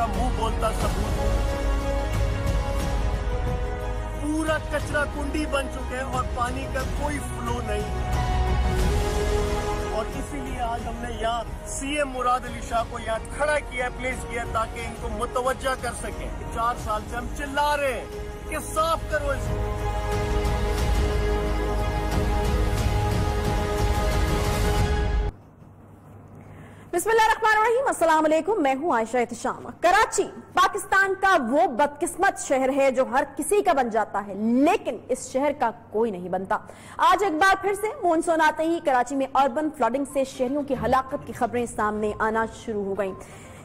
का मुंह बोलता सबूत। पूरा कचरा कुंडी बन चुके हैं और पानी का कोई फ्लो नहीं। और इसीलिए आज हमने यहाँ सीएम मुराद अली शाह को यहाँ खड़ा किया, प्लेस किया, ताकि इनको मुतवज्जा कर सकें। 4 साल से हम चिल्ला रहे हैं कि साफ करो इसको। बिस्मिल्लाहिर्रहमानिर्रहीम, अस्सलाम वालेकुम। मैं हूं आयशा एहतिशाम। कराची पाकिस्तान का वो बदकिस्मत शहर है जो हर किसी का बन जाता है, लेकिन इस शहर का कोई नहीं बनता। आज एक बार फिर से मानसून आते ही कराची में अर्बन फ्लडिंग से शहरियों की हलाकत की खबरें सामने आना शुरू हो गईं।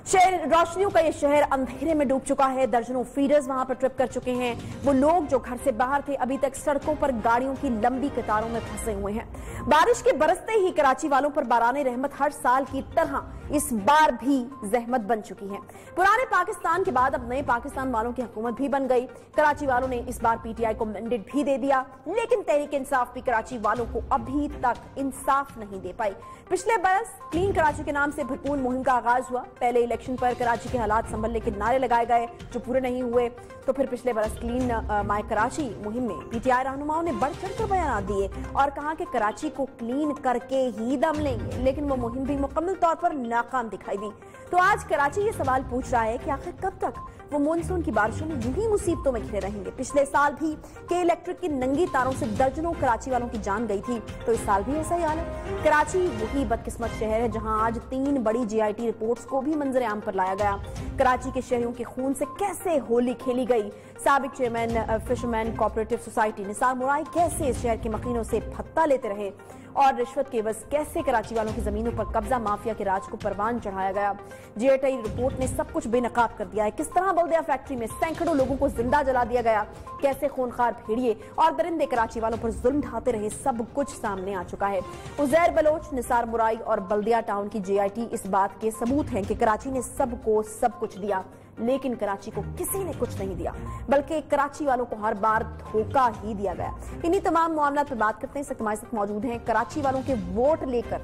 शहर रोशनियों का ये शहर अंधेरे में डूब चुका है। दर्जनों फीडर्स वहां पर ट्रिप कर चुके हैं। वो लोग जो घर से बाहर थे अभी तक सड़कों पर गाड़ियों की लंबी कतारों में फंसे हुए हैं। बारिश के बरसते ही कराची वालों पर बाराने रहमत हर साल की तरह इस बार भी जहमत बन चुकी है। पुराने पाकिस्तान के बाद अब नए पाकिस्तान वालों की हुकूमत भी बन गई। कराची वालों ने इस बार पीटीआई को मैंडेट भी दे दिया, लेकिन तहरीक इंसाफ भी कराची वालों को अभी तक इंसाफ नहीं दे पाई। पिछले बरस क्लीन कराची के नाम से भरपूर मुहिम का आगाज हुआ। पहले इलेक्शन पर कराची के हालात संभलने के नारे लगाए गए जो पूरे नहीं हुए, तो फिर पिछले बरस क्लीन माय कराची मुहिम में पीटीआई रहनुमाओं ने बढ़ चढ़ कर बयान दिए और कहा कि कराची को क्लीन करके ही दम लेंगे, लेकिन वो मुहिम भी मुकम्मल तौर पर नाकाम दिखाई दी। तो आज कराची ये सवाल पूछ रहा है कि आखिर कब तक वो मानसून की बारिशों में यूं ही मुसीबतों में घिरे रहेंगे। पिछले साल भी के इलेक्ट्रिक की नंगी तारों से दर्जनों कराची वालों की जान गई थी, तो इस साल भी ऐसा ही हाल है। कराची वही बदकिस्मत शहर है जहां आज 3 बड़ी जीआईटी रिपोर्ट्स को भी मंजर आम पर लाया गया। कराची के शहरियों के खून से कैसे होली खेली गई। साबिक chairman fisherman cooperative society Nisar Murai कैसे इस शहर के मकीनों से भत्ता लेते रहे और रिश्वत के बस कैसे कराची वालों की जमीनों पर कब्जा माफिया के राज को परवान चढ़ाया गया। जीआईटी रिपोर्ट ने सब कुछ बेनकाब कर दिया है। किस तरह बल्दिया फैक्ट्री में सैकड़ों लोगों को जिंदा जला दिया गया, कैसे खूनखार भेड़िए और दरिंदे कराची वालों पर जुल्म ढाते रहे, सब कुछ सामने आ चुका है। उजैर बलोच, निसार मुराई और बल्दिया टाउन की जीआईटी इस बात के सबूत हैं कि कराची ने सबको सब कुछ दिया, लेकिन कराची को किसी ने कुछ नहीं दिया, बल्कि कराची वालों को हर बार धोखा ही दिया गया। इन्हीं तमाम मामलों पर बात करते हैं। इस हमारे साथ मौजूद हैं कराची वालों के वोट लेकर,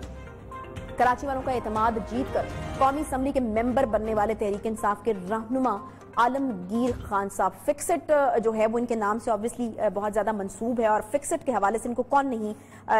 कराची वालों का एतमाद जीतकर कौमी असम्बली के मेंबर बनने वाले तहरीक इंसाफ के रहनुमा आलमगीर खान साहब। फिक्सिट जो है वो इनके नाम से ऑब्वियसली बहुत ज्यादा मंसूब है और फिक्सिट के हवाले से इनको कौन नहीं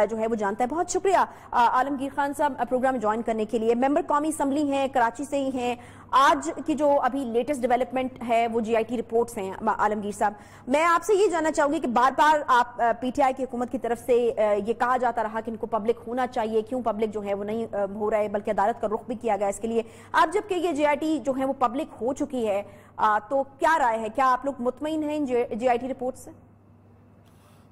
जो है वो जानता है। बहुत शुक्रिया आलमगीर खान साहब प्रोग्राम में ज्वाइन करने के लिए। मेंबर कौमी असम्बली हैं, कराची से ही हैं। आज की जो अभी लेटेस्ट डेवलपमेंट है वो जीआईटी रिपोर्ट्स हैं। आलमगीर साहब, मैं आपसे ये जानना चाहूंगी कि बार बार आप पीटीआई की हुकूमत की तरफ से ये कहा जाता रहा कि इनको पब्लिक होना चाहिए, क्यों पब्लिक जो है वो नहीं हो रहा है, बल्कि अदालत का रुख भी किया गया इसके लिए। आज जबकि ये जीआईटी जो है वो पब्लिक हो चुकी है, तो क्या राय है, क्या आप लोग मुतमईन हैं इन जीआईटी रिपोर्ट से?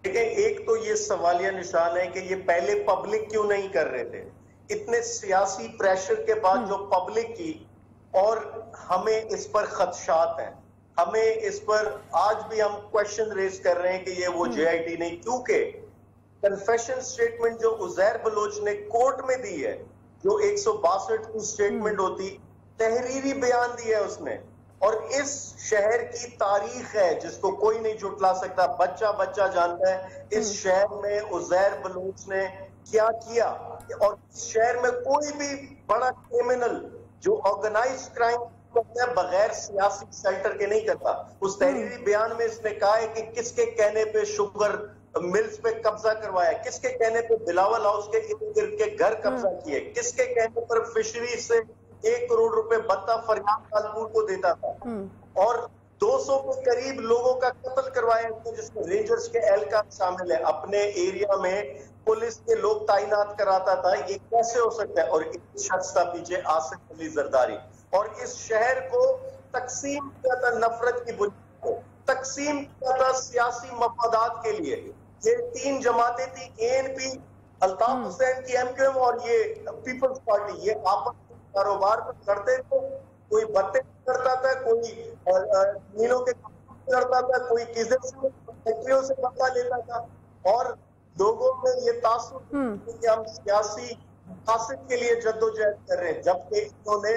देखिए, एक तो ये सवालिया निशान है कि ये पहले पब्लिक क्यों नहीं कर रहे थे। इतने सियासी प्रेशर के बाद जो पब्लिक की, और हमें इस पर खदशात हैं, हमें इस पर आज भी हम क्वेश्चन रेज कर रहे हैं कि ये वो जीआईटी नहीं, क्योंकि कन्फेशन स्टेटमेंट जो उजैर बलोच ने कोर्ट में दी है, जो 162 की स्टेटमेंट होती, तहरीरी बयान दिया है उसने, और इस शहर की तारीख है जिसको कोई नहीं झुटला सकता। बच्चा बच्चा जानता है इस शहर में उजैर बलोच ने क्या किया, और इस शहर में कोई भी बड़ा क्रिमिनल जो ऑर्गेनाइज क्राइम करता है बगैर सियासी सेल्टर के नहीं करता। उस तहरीरी बयान में इसने कहा है कि किसके कहने पे शुगर मिल्स पे कब्जा करवाया, किसके कहने पे बिलावल हाउस के इर्द गिर्द के घर कब्जा किए, किसके कहने पर फिशरी से 1 करोड़ रुपए भत्ता फरियाद कालपुर को देता था, और 200 के करीब लोगों का कत्ल करवाया जिसमें रेंजर्स के एहलकार शामिल है। अपने एरिया में पुलिस के लोग तैनात कराता था। ये कैसे हो सकता है? और एक शख्स था पीछे, आसिफ अली जरदारी, और इस शहर को तकसीम किया था नफरत की बुनियाद को, तकसीम किया था सियासी मफादात के लिए। ये 3 जमातें थी, एएनपी, अल्ताफ हुसैन की एमक्यूएम और ये पीपल्स पार्टी, ये आपस में कारोबार पर लड़ते थे। कोई भत्ते करता था, कोई मीलों के करता था, कोई किसी फैक्ट्रियों से बदला लेता था, और लोगों में ये तासुर कि हम सियासी मकासद के लिए जद्दोजहद कर रहे हैं, जबकि इन्होंने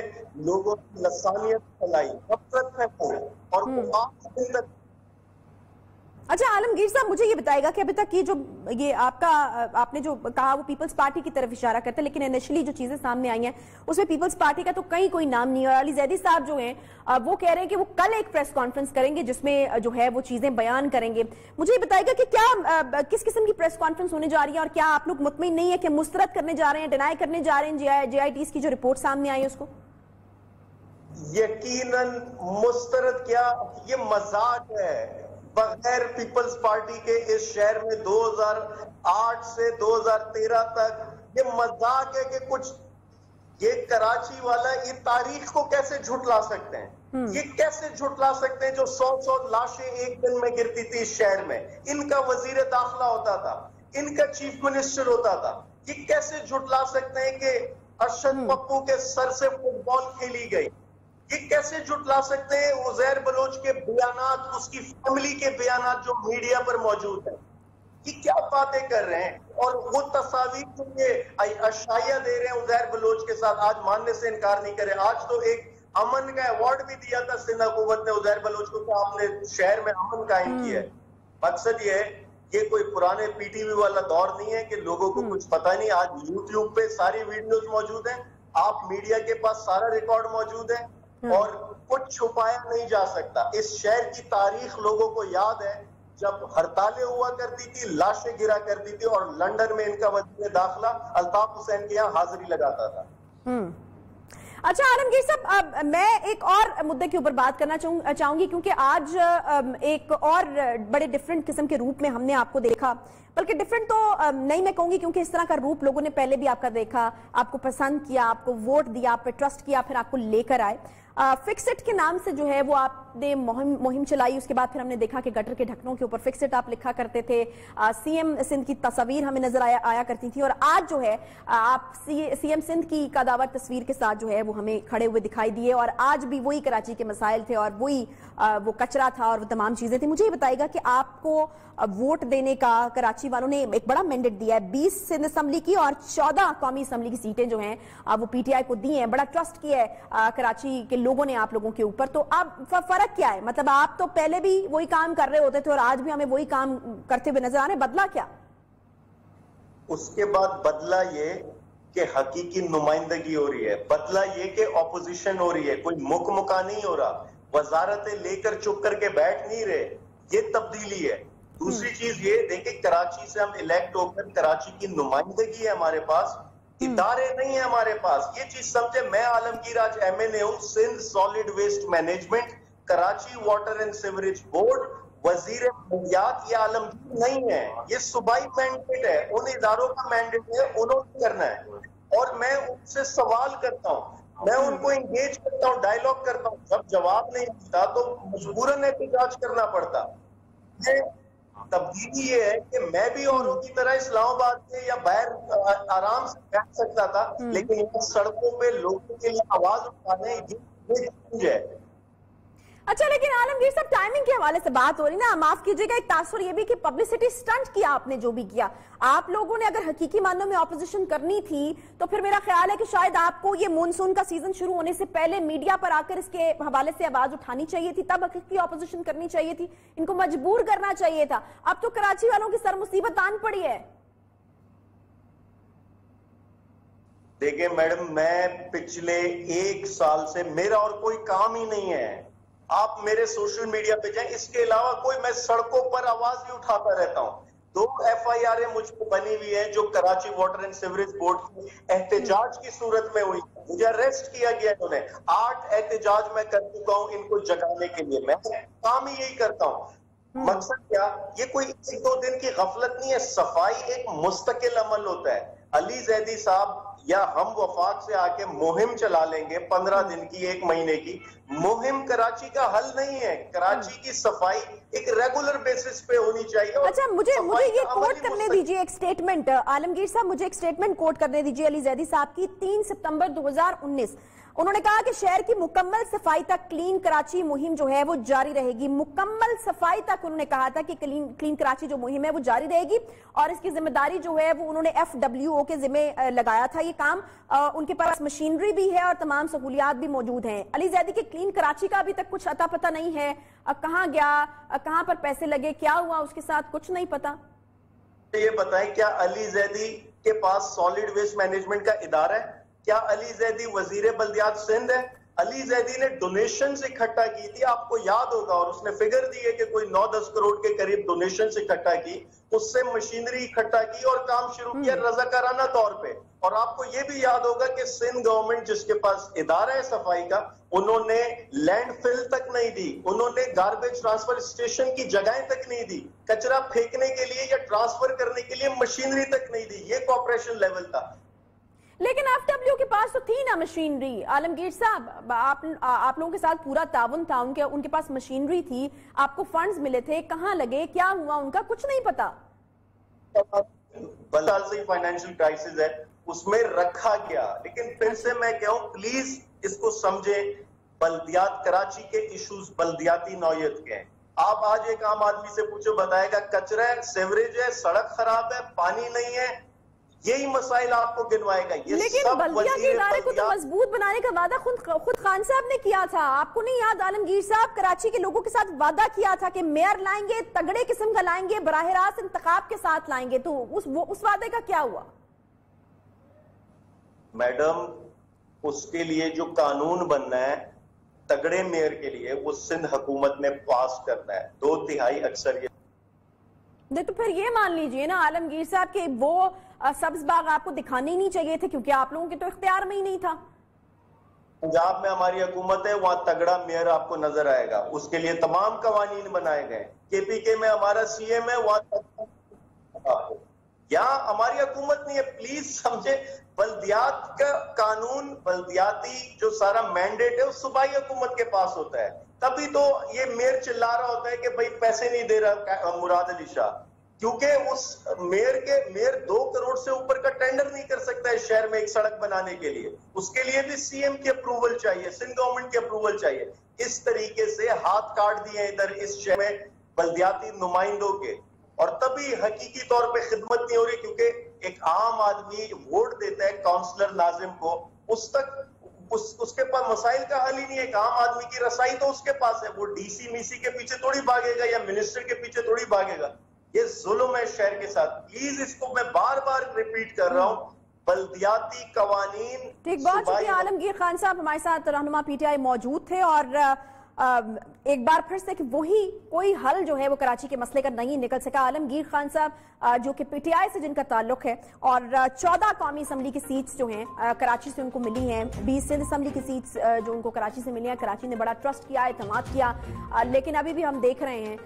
लोगों की लसानियत फैलाई, नफरत फैलाई, और वो आज दिन तक اچھا عالمگیر صاحب مجھے یہ بتائے گا کہ ابھی تک یہ آپ نے جو کہا وہ پیپلز پارٹی کی طرف اشارہ کرتے ہیں، لیکن انیشلی جو چیزیں سامنے آئی ہیں اس میں پیپلز پارٹی کا تو کوئی نام نہیں ہے، اور علی زیدی صاحب جو ہیں وہ کہہ رہے ہیں کہ وہ کل ایک پریس کانفرنس کریں گے جس میں جو ہے وہ چیزیں بیان کریں گے. مجھے یہ بتائے گا کہ کیا کس قسم کی پریس کانفرنس ہونے جا رہی ہے، اور کیا آپ لوگ مطمئن نہیں ہے کہ مسترد کرنے جا رہے ہیں، ڈینائی کرنے جا رہے ہیں جے آئی ٹیز کی جو رپورٹ سامنے آئی ہے اس کو؟ یقیناً مسترد کیا، یہ مذاق ہے. بغیر پیپلز پارٹی کے اس شہر میں 2008 سے 2013 تک یہ مذاق ہے کہ کچھ یہ کراچی والا یہ تاریخ کو کیسے جھٹلا سکتے ہیں، یہ کیسے جھٹلا سکتے ہیں جو 100 لاشیں ایک دن میں گرتی تھی اس شہر میں، ان کا وزیر داخلہ ہوتا تھا، ان کا چیف منسٹر ہوتا تھا. یہ کیسے جھٹلا سکتے ہیں کہ ارشد پپو کے سر سے فٹ بال کھیلی گئی؟ یہ کیسے جھٹلا سکتے ہیں عزیر بلوچ کے بیانات، اس کی فیملی کے بیانات جو میڈیا پر موجود ہیں؟ یہ کیا باتیں کر رہے ہیں؟ اور وہ تصاویر جو یہ اشائیہ دے رہے ہیں عزیر بلوچ کے ساتھ، آج ماننے سے انکار نہیں کرے. آج تو ایک امن کا ایوارڈ بھی دیا تھا سندھ حکومت نے عزیر بلوچ کو کہ آپ نے شہر میں امن قائم کیا ہے. مقصد یہ ہے یہ کوئی پرانے پی ٹی وی والا دور نہیں ہے کہ لوگوں کو کچھ پتہ نہیں. آج یوٹیوب پہ ساری ویڈیوز موجود ہیں، آپ میڈیا کے پاس سارا ریکارڈ موجود ہے اور کچھ چھپایا نہیں جا سکتا. اس شہر کی تاریخ لوگوں کو یاد ہے جب ہڑتالیں ہوا کرتی تھی، لاشیں گرا کرتی تھی، اور لندن میں ان کا وزیر داخلہ الطاف حسین کے یہاں حاضری لگاتا تھا. اچھا عالمگیر صاحب میں ایک اور مدعے کے اوپر بات کرنا چاہوں گی، کیونکہ آج ایک اور بڑے ڈیفرنٹ قسم کے روپ میں ہم نے آپ کو دیکھا، بلکہ ڈیفرنٹ تو نہیں میں کہوں گی کیونکہ اس طرح کا روپ لوگوں نے پہلے بھی آپ کا دیکھا، آپ کو پسند کیا، آپ کو ووٹ دیا، آپ پہ ٹرسٹ کیا، پھر آپ کو لے کر آئے. فکس اٹ کے نام سے جو ہے وہ آپ نے مہم چلائی، اس کے بعد پھر ہم نے دیکھا کہ گٹر کے ڈھکنوں کے اوپر فکس اٹ آپ لکھا کرتے تھے، سی ایم سندھ کی تصاویر ہمیں نظر آیا کرتی تھی، اور آج جو ہے آپ سی ایم سندھ کی قداور تصویر کے ساتھ جو ہے وہ ہمیں کھڑے ہوئے دکھائی دیے، اور آج بھی وہی کراچی کے مسائل تھے اور وہی وہ کچرا تھا اور وہ تمام چیزیں تھیں. مجھے یہ بتائے گا کہ آپ کو ووٹ دینے کا کراچی والوں نے ایک بڑا مینڈیٹ دیا ہے، 20 سندھ اسمبلی کی اور 14 قومی اسمبلی کی سیٹیں جو ہیں وہ پی ٹی آئی کو دی ہیں، بڑا ٹرسٹ کیا ہے کراچی کے لوگوں نے آپ لوگوں کے اوپر. تو اب فرق کیا ہے؟ مطلب آپ تو پہلے بھی وہی کام کر رہے ہوتے تھے اور آج بھی ہمیں وہی کام کرتے ہوئے نظر آ رہے ہیں، بدلا کیا؟ اس کے بعد بدلا یہ کہ حقیقی نمائندگی ہو رہی ہے، بدلا یہ کہ اپوزیشن ہو رہی ہے، کوئی مکہ نہیں ہو رہا، وزارتیں لے کر چپ کر کے بیٹھ نہیں رہے، یہ تبدیلی ہے. دوسری چیز یہ دیکھیں کراچی سے ہم الیکٹ ہو کر کراچی کی نمائندگی ہے ہمارے پاس، ادارے نہیں ہیں ہمارے پاس. یہ چیز سمجھے، میں عالمگیر آج ایم این اے ہوں، Sindh solid waste management, Karachi water and sewerage board, وزیر مالیات، یہ عالمگیر نہیں ہے، یہ صوبائی مینڈیٹ ہے، ان اداروں کا مینڈیٹ ہے، انہوں نے کرنا ہے. اور میں ان سے سوال کرتا ہوں، میں ان کو انگیج کرتا ہوں، ڈائیلاگ کرتا ہوں، جب جواب نہیں ملتا تو مجبوراً احتجاج کرنا پڑتا. تبدیلی یہ ہے کہ میں بھی اوروں کی طرح اسلام آباد سے یا باہر آرام سے بیٹھ سکتا تھا، لیکن سڑکوں پہ لوگوں کے لیے آواز اٹھانے یہ ہے. اچھا لیکن عالمگیر صاحب ٹائمنگ کے حوالے سے بات ہو رہی نا، معاف کیجئے گا، ایک تاثر یہ بھی کہ پبلسٹی سٹنٹ کیا آپ نے جو بھی کیا. آپ لوگوں نے اگر حقیقی معنوں میں اپوزیشن کرنی تھی تو پھر میرا خیال ہے کہ شاید آپ کو یہ مونسون کا سیزن شروع ہونے سے پہلے میڈیا پر آ کر اس کے حوالے سے آواز اٹھانی چاہیے تھی، تب حقیقی اپوزیشن کرنی چاہیے تھی، ان کو مجبور کرنا چاہیے تھا. اب تو کراچی والوں کی سر مصیبت آن پڑی ہے. دیکھیں میڈم، میں پچھلے 1 سال سے میرا اور کوئی کام ہی نہیں ہے. آپ میرے سوشل میڈیا پہ جائیں، اس کے علاوہ کوئی میں سڑکوں پر آواز ہی اٹھاتا رہتا ہوں. 2 ایف آئی آر مجھ کو بنی ہوئی ہیں جو Karachi water and sewerage board کی احتجاج کی صورت میں ہوئی، مجھے اریسٹ کیا گیا انہوں نے. 8 احتجاج میں کر چکا ہوں ان کو جگانے کے لیے، میں کام ہی یہی کرتا ہوں. مقصد کیا، یہ کوئی 1-2 دن کی غفلت نہیں ہے، صفائی ایک مستقل عمل ہوتا ہے. علی زیدی صاحب یا ہم وفاق سے آ کے مہم چلا لیں گے 15 دن کی، 1 مہینے کی مہم، کراچی کا حل نہیں ہے. کراچی کی صفائی ایک ریگولر بیسس پہ ہونی چاہیے. اچھا مجھے یہ کوٹ کرنے دیجئے ایک سٹیٹمنٹ، عالمگیر صاحب مجھے ایک سٹیٹمنٹ کوٹ کرنے دیجئے علی زیدی صاحب کی، 3 ستمبر 2019. انہوں نے کہا کہ شہر کی مکمل صفائی تک کلین کراچی مہم جو ہے وہ جاری رہے گی. مکمل صفائی تک انہوں نے کہا تھا کہ کلین کراچی جو مہم ہے وہ جاری رہے گی اور اس کی ذمہ داری جو ہے وہ انہوں نے FWO کے ذمہ لگایا تھا. یہ کام ان کے پاس مشینری بھی ہے اور تمام سہولیات بھی موجود ہیں. علی زیدی کے کلین کراچی کا ابھی تک کچھ اتا پتہ نہیں ہے, کہاں گیا, کہاں پر پیسے لگے, کیا ہوا اس کے ساتھ, کچھ نہیں پتا. یہ بتائیں کیا علی زیدی کے پاس سالڈ ویسٹ مینجمنٹ کا ادارہ ہے؟ کیا علی زیدی وزیر بلدیات سندھ ہے؟ علی زیدی نے ڈونیشنز اکٹھا کی تھی, آپ کو یاد ہوگا, اور اس نے فگر دی ہے کہ کوئی 9-10 کروڑ کے قریب ڈونیشنز اکٹھا کی, اس سے مشینری اکٹھا کی اور کام شروع کیا رضاکارانہ طور پہ. اور آپ کو یہ بھی یاد ہوگا کہ سندھ گورنمنٹ جس کے پاس ادارہ ہے صفائی کا, انہوں نے لینڈ فل تک نہیں دی, انہوں نے گاربیج ٹرانسفر اسٹیشن کی جگہیں تک نہیں دی, کچرا پھینکنے کے لیے یا ٹرانسفر کرنے کے لیے مشینری تک نہیں دی. یہ کوآپریشن لیول تھا. لیکن FWO کے پاس تو تھی نا مشینری. عالمگیر صاحب, آپ لوگوں کے ساتھ پورا تعاون تھا, ان کے پاس مشینری تھی, آپ کو فنڈز ملے تھے, کہاں لگے, کیا ہوا ان کا, کچھ نہیں پتا. بلال سے فائنینشل کرائسس ہے, اس میں رکھا گیا. لیکن پھر سے میں کہوں پلیز اس کو سمجھیں, بلدیات کراچی کے ایشوز بلدیاتی نوعیت کے ہیں. آپ آج ایک عام آدمی سے پوچھو, بتائے گا کچرا ہے, سیوریج ہے, سڑک خراب ہے, پانی نہیں ہے, یہی مسائل آپ کو گنوائے گا. لیکن بلدیہ کے ادارے کو تو مضبوط بنانے کا وعدہ خود خان صاحب نے کیا تھا. آپ کو نہیں یاد عالمگیر صاحب, کراچی کے لوگوں کے ساتھ وعدہ کیا تھا کہ میئر لائیں گے, تگڑے قسم کا لائیں گے, براہ راست انتخاب کے ساتھ لائیں گے, تو اس وعدے کا کیا ہوا؟ میڈم, اس کے لیے جو قانون بننا ہے تگڑے میئر کے لیے, وہ سندھ حکومت نے پاس کرنا ہے 2/3 اکثریت. تو پھر یہ مان لیجئے نا عالمگیر صاحب کہ وہ سبز باغ آپ کو دکھانے ہی نہیں چاہیے تھے, کیونکہ آپ لوگوں کے تو اختیار میں ہی نہیں تھا. پنجاب میں ہماری حکومت ہے, وہاں تگڑا میئر آپ کو نظر آئے گا, اس کے لیے تمام قوانین بنائے گئے. KPK میں ہمارا CM ہے, وہاں یہاں ہماری حکومت نہیں ہے. پلیز سمجھے, بلدیات کا قانون, بلدیاتی جو سارا مینڈیٹ ہے وہ صوبائی حکومت کے پاس ہوتا ہے. تبھی تو یہ میئر چلا رہا ہوتا ہے کہ بھائی پیسے نہیں دے رہا مراد علی شاہ, کیونکہ اس میئر 2 کروڑ سے اوپر کا ٹینڈر نہیں کر سکتا ہے شہر میں ایک سڑک بنانے کے لیے. اس کے لیے بھی CM کی اپروول چاہیے, سندھ گورنمنٹ کی اپروول چاہیے. اس طریقے سے ہاتھ کاٹ دیے ادھر اس شہر میں بلدیاتی نمائندوں کے, اور تبھی حقیقی طور پہ خدمت نہیں ہو رہی. کیونکہ ایک عام آدمی ووٹ دیتا ہے کاؤنسلر ناظم کو, اس تک اس کے پاس مسائل کا حل ہی نہیں ہے. ایک عام آدمی کی رسائی تو اس کے پاس ہے, وہ DC میسی کے پیچھے تھوڑی بھاگے گا یا منسٹر کے پیچھے تھوڑی بھاگے گا. یہ ظلم ہے شہر کے ساتھ. پلیز اس کو میں بار بار ریپیٹ کر رہا ہوں, بلدیاتی قوانین. ٹھیک, بہت شکریہ عالمگیر خان صاحب, ہمارے ساتھ رہنما PTI موجود تھے. اور ایک بار پھر سے کہ وہی کوئی حل جو ہے وہ کراچی کے مسئلے کا نہیں نکل سکا. عالمگیر خان صاحب جو کہ PTI سے جن کا تعلق ہے, اور 14 قومی اسمبلی کی سیٹس جو ہیں کراچی سے ان کو ملی ہیں, 20 سندھ اسمبلی کی سیٹس جو ان کو کراچی سے ملی ہیں. کراچی نے بڑا ٹرسٹ کیا, اعتماد کیا, لیکن ابھی بھی ہم دیکھ رہے ہیں,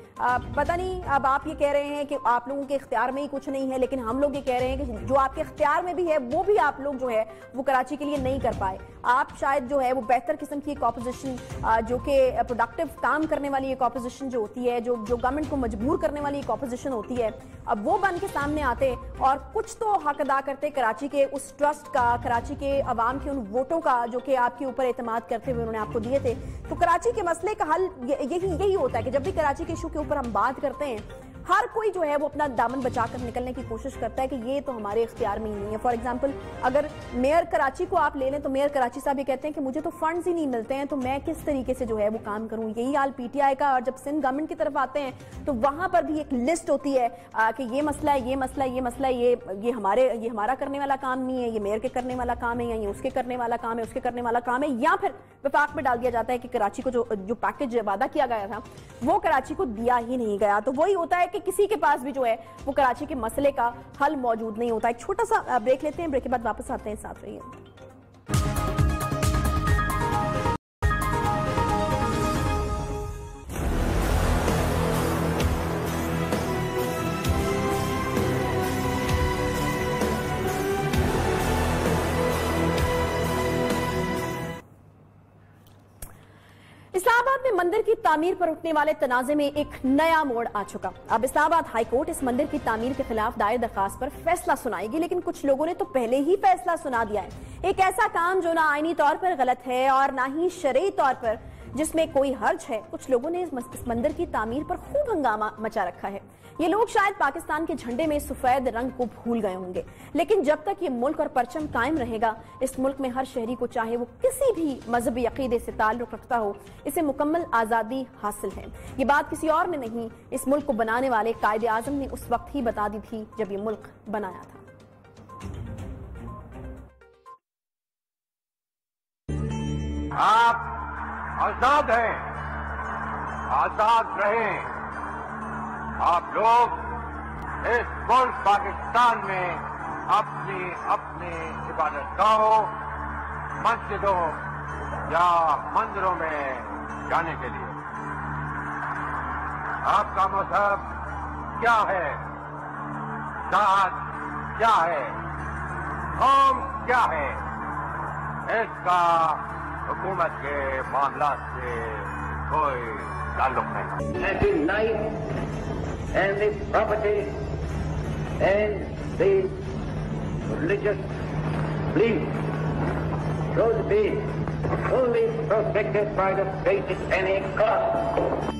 پتہ نہیں, اب آپ یہ کہہ رہے ہیں کہ آپ لوگوں کے اختیار میں ہی کچھ نہیں ہے, لیکن ہم لوگ یہ کہہ رہے ہیں کہ جو آپ کے اختیار میں بھی ہے وہ بھی آپ لوگ جو ہے وہ کراچی کے لیے نہیں کر پائے. آپ شاید جو ہے وہ بہتر قسم کی ایک اپوزیشن, جو کہ پروڈکٹیو کام کرنے والی ایک اپوزیشن جو ہوتی ہے, جو گورنمنٹ کو مجبور کرنے والی ایک اپوزیشن ہوتی ہے, اب وہ بن کے سامنے آتے اور کچھ تو حق ادا کرتے کراچی کے اس ٹرسٹ کا, کراچی کے عوام کے ان ووٹوں کا جو کہ آپ کے اوپر اعتماد کرتے ہوئے انہوں نے آپ کو دیے تھے. تو کراچی کے مسئلے کا حل یہی ہوتا ہے کہ جب بھی کراچی کے ایشو کے اوپر ہم بات کرتے ہیں, ہر کوئی جو ہے وہ اپنا دامن بچا کر نکلنے کی کوشش کرتا ہے کہ یہ تو ہمارے اختیار میں ہی نہیں ہے. فار ایگزامپل, اگر میئر کراچی کو آپ لے لیں تو میئر کراچی صاحب یہ کہتے ہیں کہ مجھے تو فنڈز ہی نہیں ملتے ہیں, تو میں کس طریقے سے جو ہے وہ کام کروں. یہی حال PTI کا. اور جب سندھ گورنمنٹ کی طرف آتے ہیں تو وہاں پر بھی ایک لسٹ ہوتی ہے کہ یہ مسئلہ ہے, یہ مسئلہ ہے, یہ مسئلہ ہے, یہ ہمارا کرنے والا کام نہیں ہے, یہ میئر کے کرنے والا کام ہے, یا یہ اس کے کرنے والا کام ہے, اس کے کرنے والا کام ہے, یا پھر وفاق میں ڈال دیا جاتا ہے کہ کراچی کو جو پیکج وعدہ کیا گیا تھا وہ کراچی کو دیا ہی نہیں گیا. تو وہی ہوتا ہے کہ کسی کے پاس بھی جو ہے وہ کراچی کے مسئلے کا حل موجود نہیں ہوتا. ایک چھوٹا سا بریک لیتے ہیں, بریک کے بعد واپس آتے ہیں, ساتھ رہیے. اسلام آباد میں मंदिर की तामीर पर उठने वाले तनाजे में एक नया मोड़ आ चुका। अब इस्लामाबाद हाई कोर्ट इस मंदिर की तामीर के खिलाफ दायर दरखास्त पर फैसला सुनाएगी, लेकिन कुछ लोगों ने तो पहले ही फैसला सुना दिया है। एक ऐसा काम जो ना आईनी तौर पर गलत है और ना ही शरई तौर पर जिसमें कोई हर्ज है। कुछ लोगों ने इस मंदिर की तामीर पर खूब हंगामा मचा रखा है। ये लोग शायद पाकिस्तान के झंडे में सफेद रंग को भूल गए होंगे, लेकिन जब तक ये मुल्क और परचम कायम रहेगा, इस मुल्क में हर शहरी को, चाहे वो किसी भी मजहबी अकीदे से ताल्लुक रखता हो, इसे मुकम्मल आजादी हासिल है। ये बात किसी और ने नहीं, इस मुल्क को बनाने वाले कायदे आजम ने उस वक्त ही बता दी थी जब ये मुल्क बनाया था। आप आजाद हैं, आजाद रहें। आप लोग इस मुल्क पाकिस्तान में अपनी अपनी इबादतगाहों, मस्जिदों या मंदिरों में जाने के लिए। आपका मजहब क्या है, जात क्या है, कौम क्या है, इसका हुकूमत के मामलात से कोई ताल्लुक नहीं। And the life and the property and the religious belief should be fully protected by the state at any cost.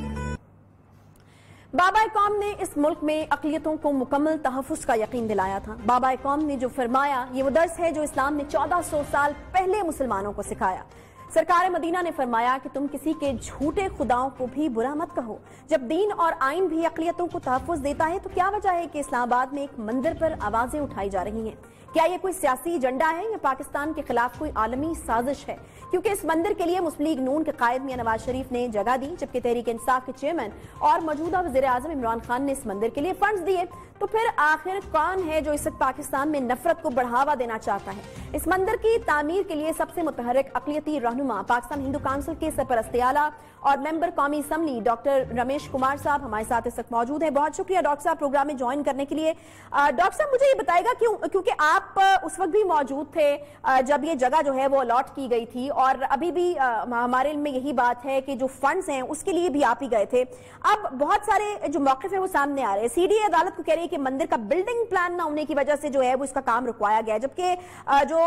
बाबा कौम ने इस मुल्क में अक़लियतों को मुकम्मल तहफ़्फ़ुज़ का यकीन दिलाया था। बाबा कौम ने जो फरमाया, ये वो दर्स है जो इस्लाम ने 1400 साल पहले मुसलमानों को सिखाया। सरकार मदीना ने फरमाया कि तुम किसी के झूठे खुदाओं को भी बुरा मत कहो। जब दीन और आइन भी अक़लियतों को तहफ़्फ़ुज़ देता है, तो क्या वजह है कि इस्लामाबाद में एक मंदिर पर आवाजें उठाई जा रही हैं? क्या ये कोई सियासी एजेंडा है या पाकिस्तान के खिलाफ कोई आलमी साजिश है? क्योंकि इस मंदिर के लिए मुस्लिम लीग नून के कायद मियां नवाज शरीफ ने जगह दी, जबकि तहरीक इंसाफ के चेयरमैन और मौजूदा वज़ीर आज़म इमरान खान ने इस मंदिर के लिए फंड्स दिए। तो फिर आखिर कौन है जो इस वक्त पाकिस्तान में नफरत को बढ़ावा देना चाहता है? इस मंदिर की तामीर के लिए सबसे मुतहर्रिक अक़लियती रहनुमा पाकिस्तान हिंदू काउंसिल के सरपरस्त आला और मेंबर कौमी असम्बली डॉक्टर रमेश कुमार साहब हमारे साथ इस वक्त मौजूद हैं। बहुत शुक्रिया डॉक्टर साहब प्रोग्राम में ज्वाइन करने के लिए। डॉक्टर साहब, मुझे ये बताएगा क्योंकि आप उस वक्त भी मौजूद थे जब ये जगह जो है वो अलॉट की गई थी, और अभी भी हमारे में यही बात है कि जो फंड्स हैं उसके लिए भी आप ही गए थे। अब बहुत सारे जो मौक़िफ़ है वो सामने आ रहे हैं। सीडीए अदालत को कह रही है कि मंदिर का बिल्डिंग प्लान ना होने की वजह से जो है वो इसका काम रुकवाया गया है, जबकि जो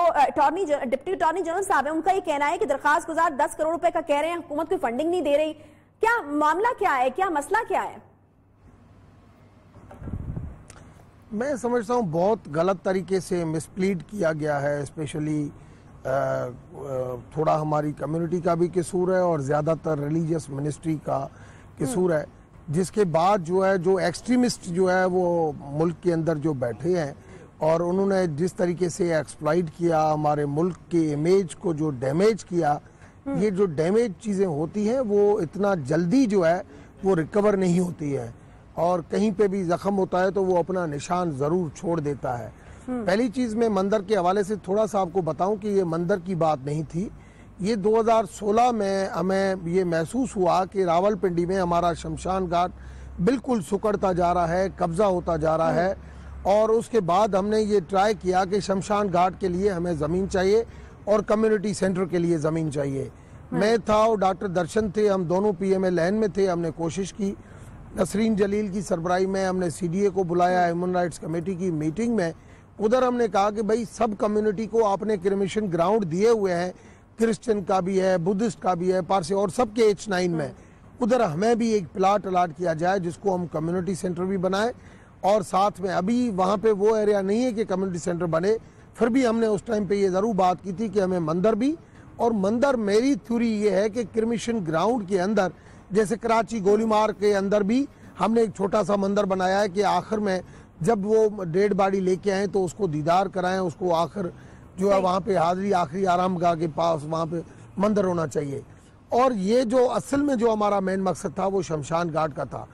डिप्टी अटॉर्नी जनरल साहब है उनका ये कहना है कि दरखास्त गुजार 10 करोड़ रुपए का कह रहे हैं, हुकूमत कोई फंडिंग नहीं दे रही। क्या मामला क्या है, क्या मसला क्या है? मैं समझता हूँ बहुत गलत तरीके से मिसप्लीड किया गया है। स्पेशली थोड़ा हमारी कम्युनिटी का भी कसूर है और ज़्यादातर रिलीजियस मिनिस्ट्री का कसूर है, जिसके बाद जो है जो एक्सट्रीमिस्ट जो है वो मुल्क के अंदर जो बैठे हैं और उन्होंने जिस तरीके से एक्सप्लॉइट किया हमारे मुल्क के इमेज को, जो डैमेज किया, ये जो डैमेज चीज़ें होती हैं वो इतना जल्दी जो है वो रिकवर नहीं होती है, और कहीं पे भी ज़ख्म होता है तो वो अपना निशान ज़रूर छोड़ देता है। पहली चीज़ मैं मंदिर के हवाले से थोड़ा सा आपको बताऊं कि ये मंदिर की बात नहीं थी। ये 2016 में हमें ये महसूस हुआ कि रावलपिंडी में हमारा शमशान घाट बिल्कुल सुकड़ता जा रहा है, कब्ज़ा होता जा रहा है, और उसके बाद हमने ये ट्राई किया कि शमशान घाट के लिए हमें ज़मीन चाहिए और कम्युनिटी सेंटर के लिए ज़मीन चाहिए। मैं था और डॉक्टर दर्शन थे, हम दोनों PMLN में थे। हमने कोशिश की, नसरीन जलील की सरबराही में हमने CDA को बुलाया ह्यूमन राइट्स कमेटी की मीटिंग में। उधर हमने कहा कि भाई सब कम्युनिटी को आपने क्रिमिशन ग्राउंड दिए हुए हैं, क्रिश्चियन का भी है, बुद्धिस्ट का भी है, पारसी और सबके H9 में, उधर हमें भी एक प्लाट अलाट किया जाए जिसको हम कम्युनिटी सेंटर भी बनाए, और साथ में अभी वहाँ पे वो एरिया नहीं है कि कम्युनिटी सेंटर बने। फिर भी हमने उस टाइम पे ये ज़रूर बात की थी कि हमें मंदिर भी, और मंदिर मेरी थ्योरी ये है कि क्रिमिशन ग्राउंड के अंदर, जैसे कराची गोलीमार के अंदर भी हमने एक छोटा सा मंदिर बनाया है कि आखिर में जब वो डेड बॉडी लेके आए तो उसको दीदार कराएं, उसको आखिर जो है वहाँ पे हाजिरी आखिरी आराम गाह के पास वहाँ पे मंदिर होना चाहिए। और ये जो असल में जो हमारा मेन मकसद था वो शमशान घाट का था।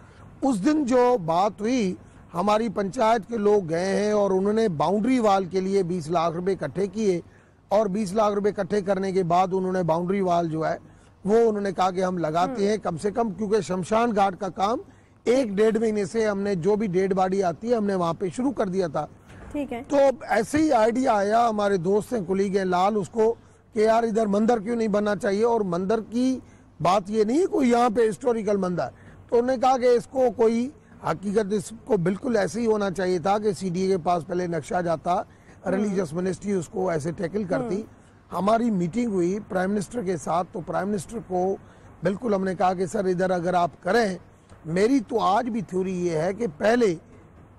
उस दिन जो बात हुई, हमारी पंचायत के लोग गए हैं और उन्होंने बाउंड्री वाल के लिए 20 लाख रुपए इकट्ठे किए, और 20 लाख रुपए इकट्ठे करने के बाद उन्होंने बाउंड्री वाल जो है वो उन्होंने कहा कि हम लगाते हैं कम से कम, क्योंकि शमशान घाट का काम 1-1.5 महीने से हमने जो भी डेड बॉडी आती है हमने वहाँ पे शुरू कर दिया था। ठीक है। तो ऐसे ही आइडिया आया, हमारे दोस्त हैं, कुलीग हैं लाल, उसको कि यार इधर मंदिर क्यों नहीं बनना चाहिए, और मंदिर की बात ये नहीं है कोई यहाँ पे हिस्टोरिकल मंदिर। तो उन्होंने कहा कि इसको कोई हकीकत, इसको बिल्कुल ऐसे ही होना चाहिए था कि सीडीए के पास पहले नक्शा जाता, रिलीजियस मिनिस्ट्री उसको ऐसे टैकल करती। हमारी मीटिंग हुई प्राइम मिनिस्टर के साथ, तो प्राइम मिनिस्टर को बिल्कुल हमने कहा कि सर इधर अगर आप करें, मेरी तो आज भी थ्योरी ये है कि पहले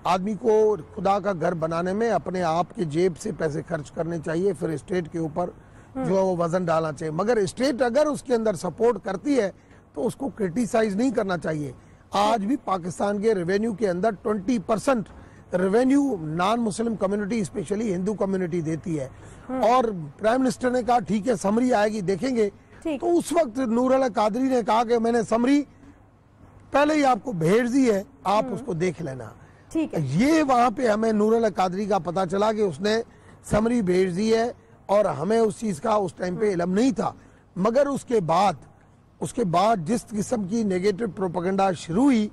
आदमी को खुदा का घर बनाने में अपने आप के जेब से पैसे खर्च करने चाहिए, फिर स्टेट के ऊपर जो है वो वजन डालना चाहिए। मगर स्टेट अगर उसके अंदर सपोर्ट करती है तो उसको क्रिटिसाइज नहीं करना चाहिए। आज भी पाकिस्तान के रेवेन्यू के अंदर 20% revenue non Muslim community specially Hindu community देती है। और प्राइम मिनिस्टर ने कहा ठीक है समरी आएगी देखेंगे। तो उस वक्त नूर अल कादरी ने कहा कि मैंने समरी पहले ही आपको भेज दी है, आप उसको देख लेना। ठीक है। ये वहां पे हमें नूर अल कादरी का पता चला कि उसने समरी भेज दी है और हमें उस चीज का उस टाइम पे इल्म नहीं था। मगर उसके बाद जिस किस्म की नेगेटिव प्रोपेगेंडा शुरू हुई,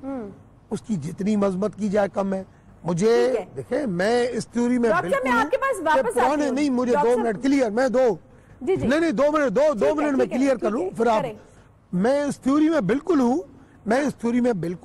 उसकी जितनी मजम्मत की जाए कम है। मुझे देखे, मैं इस थ्योरी में पुराने नहीं, मुझे 2 मिनट क्लियर, मैं दो नहीं 2 मिनट 2 मिनट में क्लियर कर लूं, फिर आप। मैं इस थ्योरी में बिल्कुल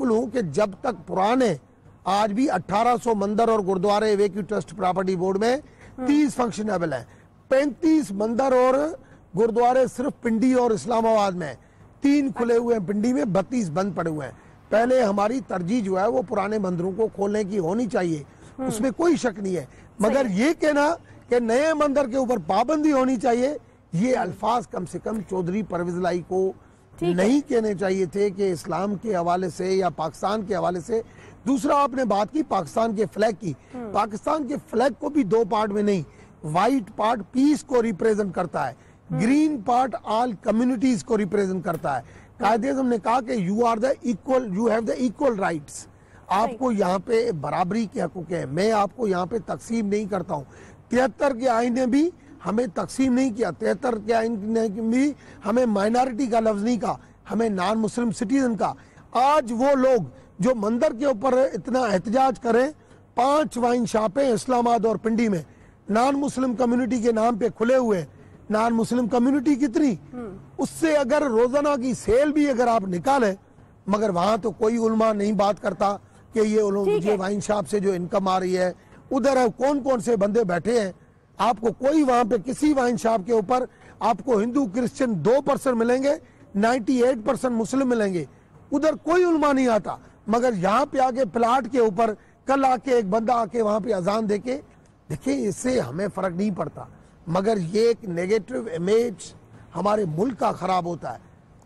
हूं कि जब तक पुराने, आज भी 1800 मंदिर और गुरुद्वारे एवेक्यू ट्रस्ट प्रॉपर्टी बोर्ड में 30 फंक्शनेबल है, 35 मंदिर और गुरुद्वारे सिर्फ पिंडी और इस्लामाबाद में, 3 खुले हुए हैं पिंडी में, 32 बंद पड़े हुए हैं। पहले हमारी तरजीह जो है वो पुराने मंदिरों को खोलने की होनी चाहिए, उसमें कोई शक नहीं है। मगर ये कहना कि नए मंदिर के ऊपर पाबंदी होनी चाहिए, ये अल्फाज कम से कम चौधरी परवेज लाई को नहीं कहने चाहिए थे कि इस्लाम के हवाले से या पाकिस्तान के हवाले से। दूसरा, आपने बात की पाकिस्तान के फ्लैग की। पाकिस्तान के फ्लैग को भी 2 पार्ट में नहीं, व्हाइट पार्ट पीस को रिप्रेजेंट करता है, ग्रीन पार्ट ऑल कम्युनिटीज को रिप्रेजेंट करता है। कायदे-ए-आज़म ने कहा कि you have the equal rights, आपको यहाँ पे बराबरी के हकूक है। मैं आपको यहाँ पे तकसीम नहीं करता हूँ। 73 के आइन ने भी हमें तकसीम नहीं किया, 73 के आइन ने भी हमें माइनॉरिटी का लफ्ज नहीं कहा, हमें नॉन मुस्लिम सिटीजन का। आज वो लोग जो मंदिर के ऊपर इतना एहतजाज करें, 5 वाइन शॉपें इस्लामाबाद और पिंडी में नॉन मुस्लिम कम्युनिटी के नाम पे खुले हुए। नॉन मुस्लिम कम्युनिटी कितनी, उससे अगर रोजाना की सेल भी अगर आप निकालें, मगर वहां तो कोई उलमा नहीं बात करता कि ये वाइन शॉप से जो इनकम आ रही है, उधर कौन कौन से बंदे बैठे हैं। आपको कोई वहां पे किसी वाइन शॉप के ऊपर आपको हिंदू क्रिश्चियन 2% मिलेंगे, 98% मुस्लिम मिलेंगे, उधर कोई उलमा नहीं आता। मगर यहाँ पे आके प्लाट के ऊपर कल आके एक बंदा आके वहां पे अजान देके, देखिए इससे हमें फर्क नहीं पड़ता, मगर ये एक नेगेटिव इमेज हमारे मुल्क का खराब होता है।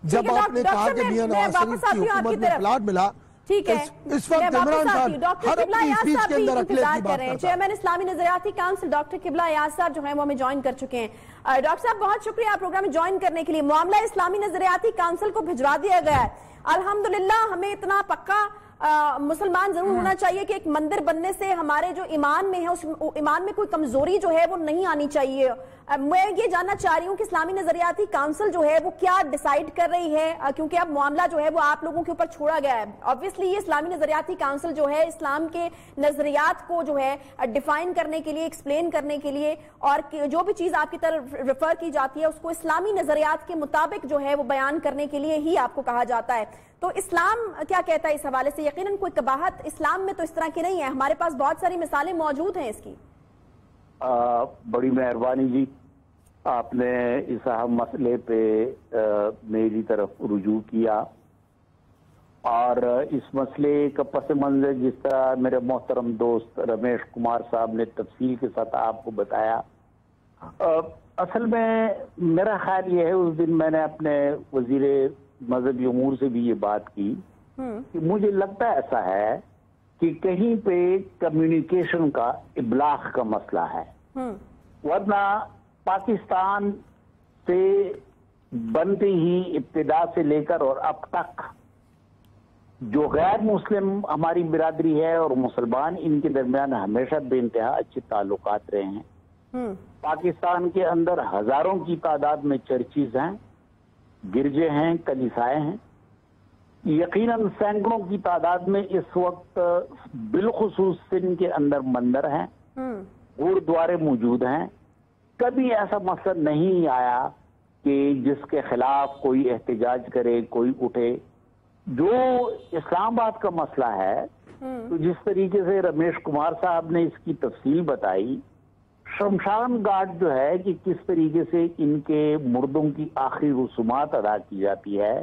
जब आपने कहा कि मियां नवाज शरीफ की हुकूमत में प्लाट मिला, ठीक है, इस वक्त इमरान खान हर अपनी स्पीच के अंदर अखिलेश की बात करता है। चेयरमैन इस्लामी नजरियाती काउंसिल डॉक्टर किबला याद साहब जो है वो हमें ज्वाइन कर चुके हैं। डॉक्टर साहब बहुत शुक्रिया प्रोग्राम में ज्वाइन करने के लिए। मामला इस्लामी नजरियाती काउंसिल को भिजवा दिया गया है। अल्हम्दुलिल्लाह, हमें इतना पक्का मुसलमान जरूर होना चाहिए कि एक मंदिर बनने से हमारे जो ईमान में है, उस ईमान में कोई कमजोरी जो है वो नहीं आनी चाहिए। मैं ये जानना चाह रही हूँ कि इस्लामी नजरियाती काउंसिल जो है वो क्या डिसाइड कर रही है, क्योंकि अब मामला जो है वो आप लोगों के ऊपर छोड़ा गया है। ऑब्वियसली ये इस्लामी नजरियाती काउंसिल जो है इस्लाम के नजरियात को जो है डिफाइन करने के लिए, एक्सप्लेन करने के लिए, और जो भी चीज आपकी तरफ रेफर की जाती है उसको इस्लामी नजरियात के मुताबिक जो है वो बयान करने के लिए ही आपको कहा जाता है। तो इस्लाम क्या कहता है इस हवाले से? यकीनन कोई कबाहत इस्लाम में तो इस तरह की नहीं है, हमारे पास बहुत सारी मिसालें मौजूद हैं इसकी। बड़ी मेहरबानी जी, आपने इस अहम मसले पे मेरी तरफ रुजू किया, और इस मसले का पस मंजर जिस तरह मेरे मोहतरम दोस्त रमेश कुमार साहब ने तफसील के साथ आपको बताया, असल में मेरा ख्याल ये है, उस दिन मैंने अपने वजीर मजहबी उमूर से भी ये बात की कि मुझे लगता ऐसा है कि कहीं पे कम्युनिकेशन का इब्लाग का मसला है, वरना पाकिस्तान से बनते ही इब्तिदा से लेकर और अब तक जो गैर मुस्लिम हमारी बिरादरी है और मुसलमान, इनके दरमियान हमेशा बेइंतहा अच्छे ताल्लुकात रहे हैं। पाकिस्तान के अंदर हजारों की तादाद में चर्चिज हैं, गिरजे हैं, कलीसाएं हैं, यकीनन सैकड़ों की तादाद में इस वक्त बिलखुसूस सिंध के अंदर मंदिर हैं, गुरुद्वारे मौजूद हैं। कभी ऐसा मसला नहीं आया کہ جس کے خلاف کوئی احتجاج کرے, کوئی اٹھے. جو اسلام آباد کا مسئلہ ہے, تو جس طریقے سے رمیش کمار صاحب نے اس کی تفصیل بتائی, شمشان گھاٹ جو ہے کہ کس طریقے سے ان کے مردوں کی آخری رسومات ادا کی جاتی ہے,